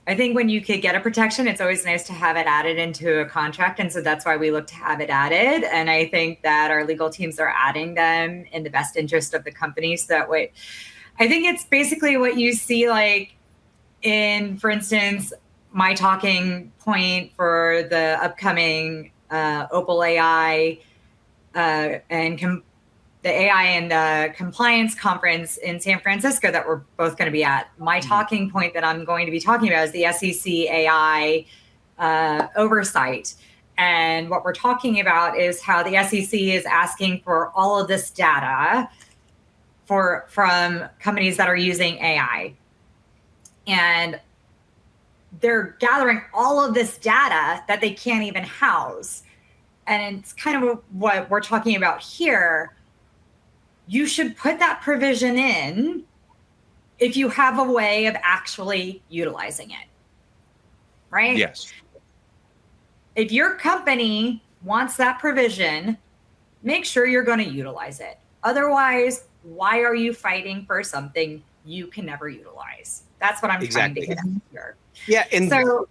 I think when you could get a protection, it's always nice to have it added into a contract. And so that's why we look to have it added. And I think that our legal teams are adding them in the best interest of the company. So that way, I think it's basically what you see like in, for instance, my talking point for the upcoming Opal AI and the AI and compliance conference in San Francisco that we're both going to be at. My talking point that I'm going to be talking about is the SEC AI oversight. And what we're talking about is how the SEC is asking for all of this data from companies that are using AI. And they're gathering all of this data that they can't even house. And it's kind of what we're talking about here. You should put that provision in if you have a way of actually utilizing it, right? Yes. If your company wants that provision, make sure you're going to utilize it. Otherwise, why are you fighting for something you can never utilize? That's what I'm trying to get at here. Yeah, and so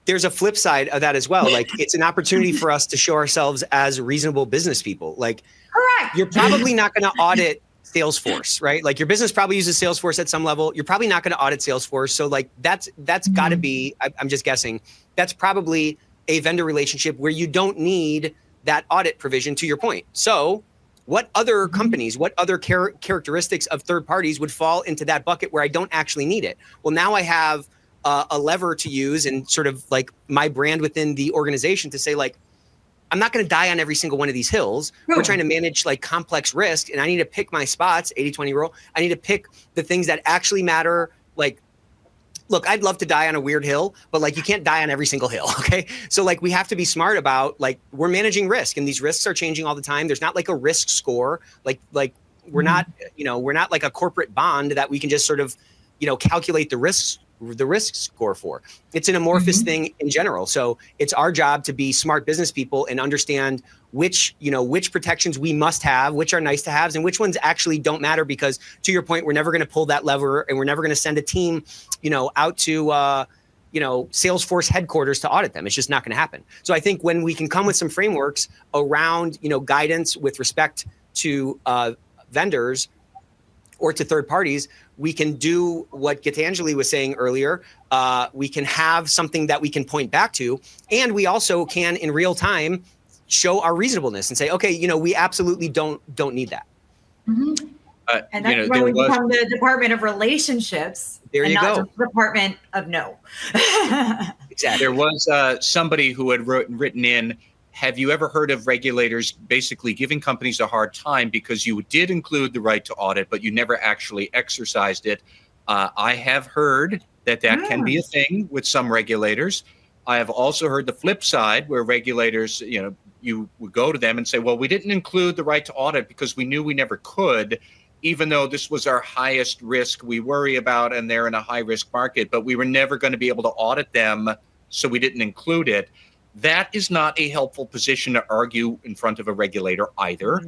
there's a flip side of that as well. Like, it's an opportunity for us to show ourselves as reasonable business people. Like, correct. You're probably not going to audit Salesforce, right? Like, your business probably uses Salesforce at some level. You're probably not going to audit Salesforce. So like that's got to be, I'm just guessing, that's probably a vendor relationship where you don't need that audit provision, to your point. So what other companies, what other characteristics of third parties would fall into that bucket where I don't actually need it? Well, now I have a lever to use and sort of like my brand within the organization to say, like, I'm not going to die on every single one of these hills. No. We're trying to manage like complex risk, and I need to pick my spots, 80-20 rule. I need to pick the things that actually matter. Like, look, I'd love to die on a weird hill, but like, you can't die on every single hill. Okay. So like, we have to be smart about, like, we're managing risk, and these risks are changing all the time. There's not like a risk score. Like we're not, we're not like a corporate bond that we can just sort of, calculate the risk score for. It's an amorphous thing in general. So it's our job to be smart business people and understand which protections we must have, which are nice to haves, and which ones actually don't matter, because to your point, we're never going to pull that lever, and we're never going to send a team, out to, Salesforce headquarters to audit them. It's just not going to happen. So I think when we can come with some frameworks around, guidance with respect to vendors or to third parties, we can do what Gitanjali was saying earlier. We can have something that we can point back to, and we also can, in real time, show our reasonableness and say, okay, we absolutely don't need that. And that's when we become the Department of Relationships. There and you not go. just the Department of No. Exactly. There was somebody who had written in, have you ever heard of regulators basically giving companies a hard time because you did include the right to audit, but you never actually exercised it? I have heard that can be a thing with some regulators. I have also heard the flip side where regulators, you would go to them and say, well, we didn't include the right to audit because we knew we never could, even though this was our highest risk we worry about and they're in a high risk market, but we were never going to be able to audit them, so we didn't include it. That is not a helpful position to argue in front of a regulator either.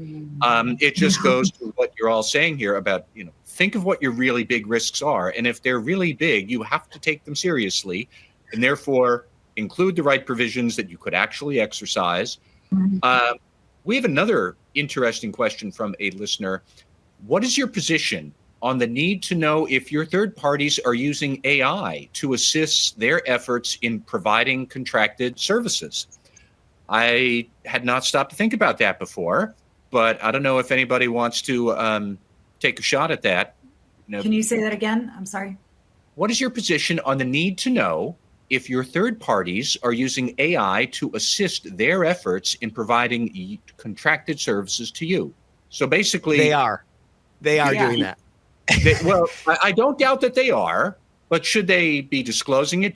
It just goes to what you're all saying here about, think of what your really big risks are. And if they're really big, you have to take them seriously and therefore include the right provisions that you could actually exercise. We have another interesting question from a listener. What is your position on the need to know if your third parties are using AI to assist their efforts in providing contracted services? I had not stopped to think about that before, but I don't know if anybody wants to take a shot at that. Can you say that again? I'm sorry. What is your position on the need to know if your third parties are using AI to assist their efforts in providing contracted services to you? So basically, they are doing that. Well, I don't doubt that they are, but should they be disclosing it?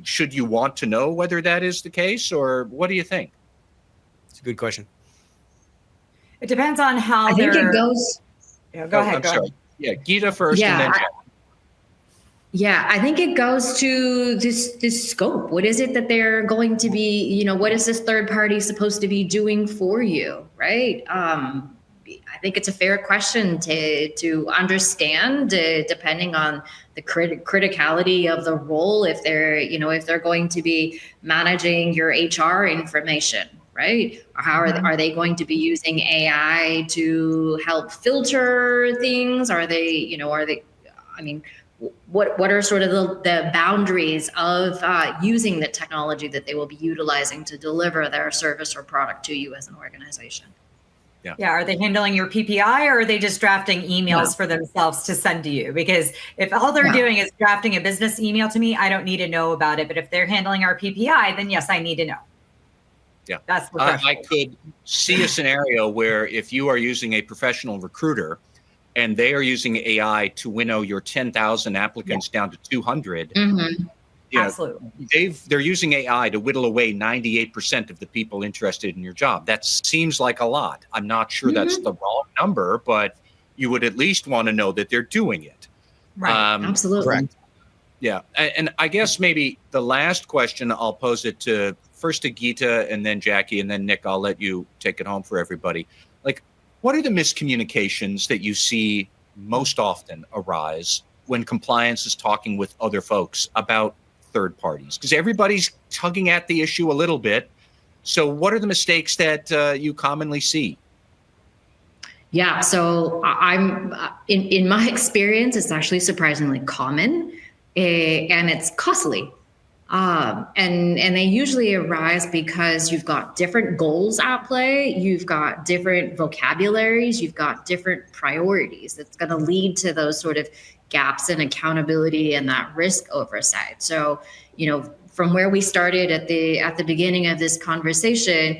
Should you want to know whether that is the case, or what do you think? It's a good question. It depends on how I think it goes. Yeah, go ahead. Sorry. Yeah, Geeta first, and then I think it goes to this scope. What is it that they're going to be, what is this third party supposed to be doing for you, right? I think it's a fair question to understand, depending on the criticality of the role. If they're going to be managing your HR information, right? Or how are they going to be using AI to help filter things? What are sort of the boundaries of using the technology that they will be utilizing to deliver their service or product to you as an organization? Yeah. Are they handling your PPI, or are they just drafting emails for themselves to send to you? Because if all they're doing is drafting a business email to me, I don't need to know about it. But if they're handling our PPI, then yes, I need to know. Yeah. That's the I could see a scenario where if you are using a professional recruiter and they are using AI to winnow your 10,000 applicants down to 200, absolutely. They're using AI to whittle away 98% of the people interested in your job. That seems like a lot. I'm not sure that's the wrong number, but you would at least want to know that they're doing it. Right. Absolutely. Correct. Yeah. And I guess maybe the last question, I'll pose it first to Geeta and then Jackie, and then Nick, I'll let you take it home for everybody. Like, what are the miscommunications that you see most often arise when compliance is talking with other folks about third parties? Because everybody's tugging at the issue a little bit. So what are the mistakes that you commonly see? Yeah, so I'm in my experience, it's actually surprisingly common, and it's costly. And they usually arise because you've got different goals at play, you've got different vocabularies, you've got different priorities. That's going to lead to those sort of gaps in accountability and that risk oversight. So, from where we started at the beginning of this conversation,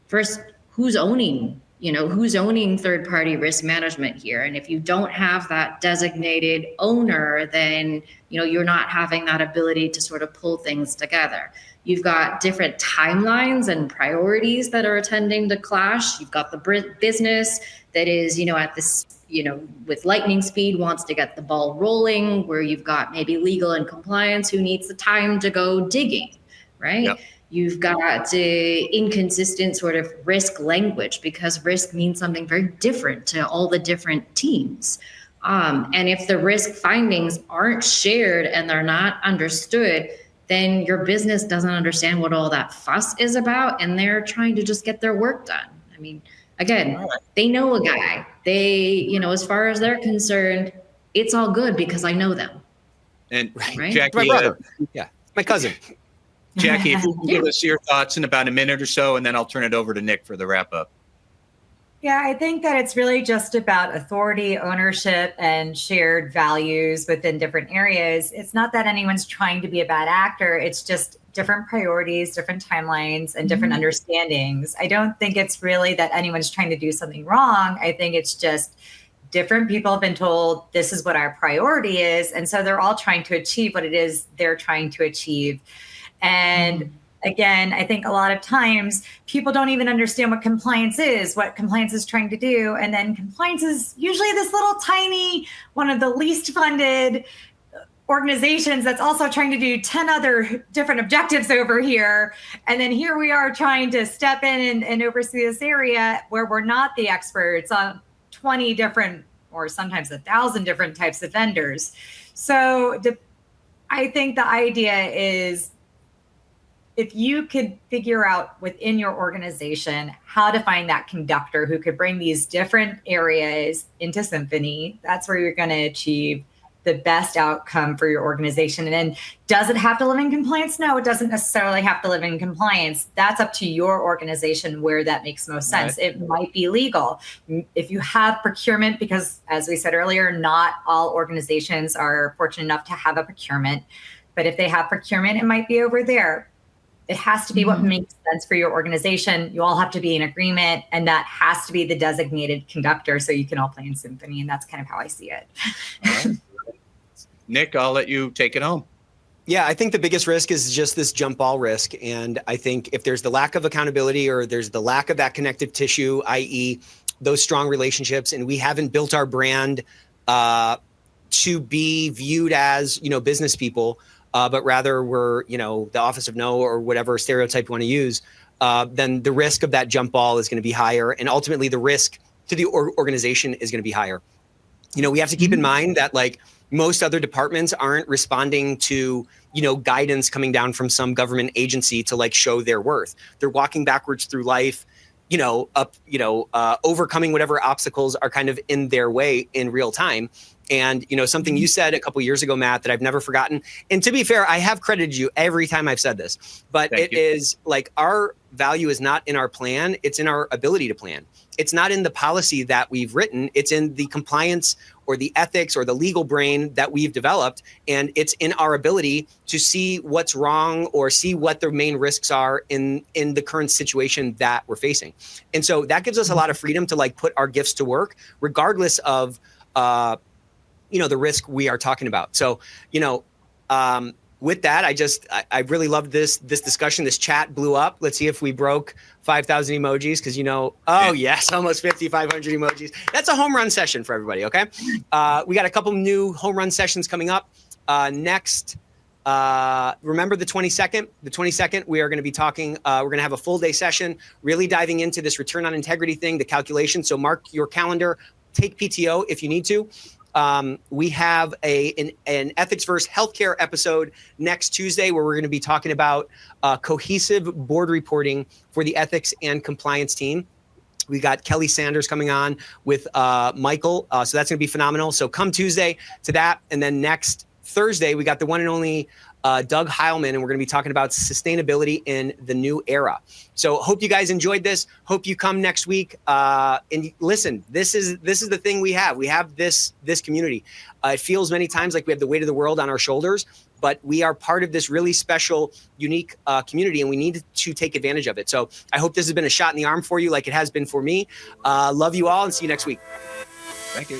first, who's owning third-party risk management here? And if you don't have that designated owner, then you're not having that ability to sort of pull things together. You've got different timelines and priorities that are tending to clash. You've got the business that is, at this, with lightning speed wants to get the ball rolling, where you've got maybe legal and compliance who needs the time to go digging, right? Yep. You've got inconsistent sort of risk language, because risk means something very different to all the different teams. And if the risk findings aren't shared and they're not understood, then your business doesn't understand what all that fuss is about, and they're trying to just get their work done. I mean, again, they know a guy. They, as far as they're concerned, it's all good because I know them. And right? Jackie, my brother. My cousin. Jackie, if you can give us your thoughts in about a minute or so, and then I'll turn it over to Nick for the wrap up. Yeah, I think that it's really just about authority, ownership, and shared values within different areas. It's not that anyone's trying to be a bad actor. It's just different priorities, different timelines, and different understandings. I don't think it's really that anyone's trying to do something wrong. I think it's just different people have been told this is what our priority is. And so they're all trying to achieve what it is they're trying to achieve. And again, I think a lot of times people don't even understand what compliance is trying to do. And then compliance is usually this little tiny, one of the least funded organizations that's also trying to do 10 other different objectives over here. And then here we are trying to step in and oversee this area where we're not the experts on 20 different, or sometimes 1,000 different types of vendors. So I think the idea is, if you could figure out within your organization how to find that conductor who could bring these different areas into symphony, that's where you're going to achieve the best outcome for your organization. And then, does it have to live in compliance? No, it doesn't necessarily have to live in compliance. That's up to your organization where that makes most sense. Right. It might be legal. If you have procurement, because as we said earlier, not all organizations are fortunate enough to have a procurement. But if they have procurement, it might be over there. It has to be what makes sense for your organization. You all have to be in agreement, and that has to be the designated conductor so you can all play in symphony. And that's kind of how I see it. Right. Nick, I'll let you take it home. Yeah, I think the biggest risk is just this jump ball risk. And I think if there's the lack of accountability or there's the lack of that connective tissue, i.e. those strong relationships, and we haven't built our brand to be viewed as, business people, but rather we're, the office of no or whatever stereotype you want to use, then the risk of that jump ball is going to be higher. And ultimately the risk to the organization is going to be higher. We have to keep in mind that most other departments aren't responding to, guidance coming down from some government agency to show their worth. They're walking backwards through life, overcoming whatever obstacles are kind of in their way in real time. And, something you said a couple of years ago, Matt, that I've never forgotten. And to be fair, I have credited you every time I've said this, but Thank you. Is our value is not in our plan. It's in our ability to plan. It's not in the policy that we've written. It's in the compliance or the ethics or the legal brain that we've developed. And it's in our ability to see what's wrong or see what the main risks are in the current situation that we're facing. And so that gives us a lot of freedom to put our gifts to work, regardless of, the risk we are talking about. So, with that, I really loved this discussion. This chat blew up. Let's see if we broke 5,000 emojis because, yes, almost 5,500 emojis. That's a home run session for everybody, okay? We got a couple new home run sessions coming up. Next, remember the 22nd? The 22nd, we are going to be talking, we're going to have a full day session, really diving into this return on integrity thing, the calculation. So mark your calendar, take PTO if you need to. We have an Ethicsverse healthcare episode next Tuesday where we're going to be talking about cohesive board reporting for the ethics and compliance team. We got Kelly Sanders coming on with Michael. So that's going to be phenomenal. So come Tuesday to that. And then next Thursday, we got the one and only Doug Heilman, and we're going to be talking about sustainability in the new era. So hope you guys enjoyed this. Hope you come next week. And listen, this is the thing we have. We have this community. It feels many times like we have the weight of the world on our shoulders, but we are part of this really special, unique community, and we need to take advantage of it. So I hope this has been a shot in the arm for you like it has been for me. Love you all and see you next week. Thank you.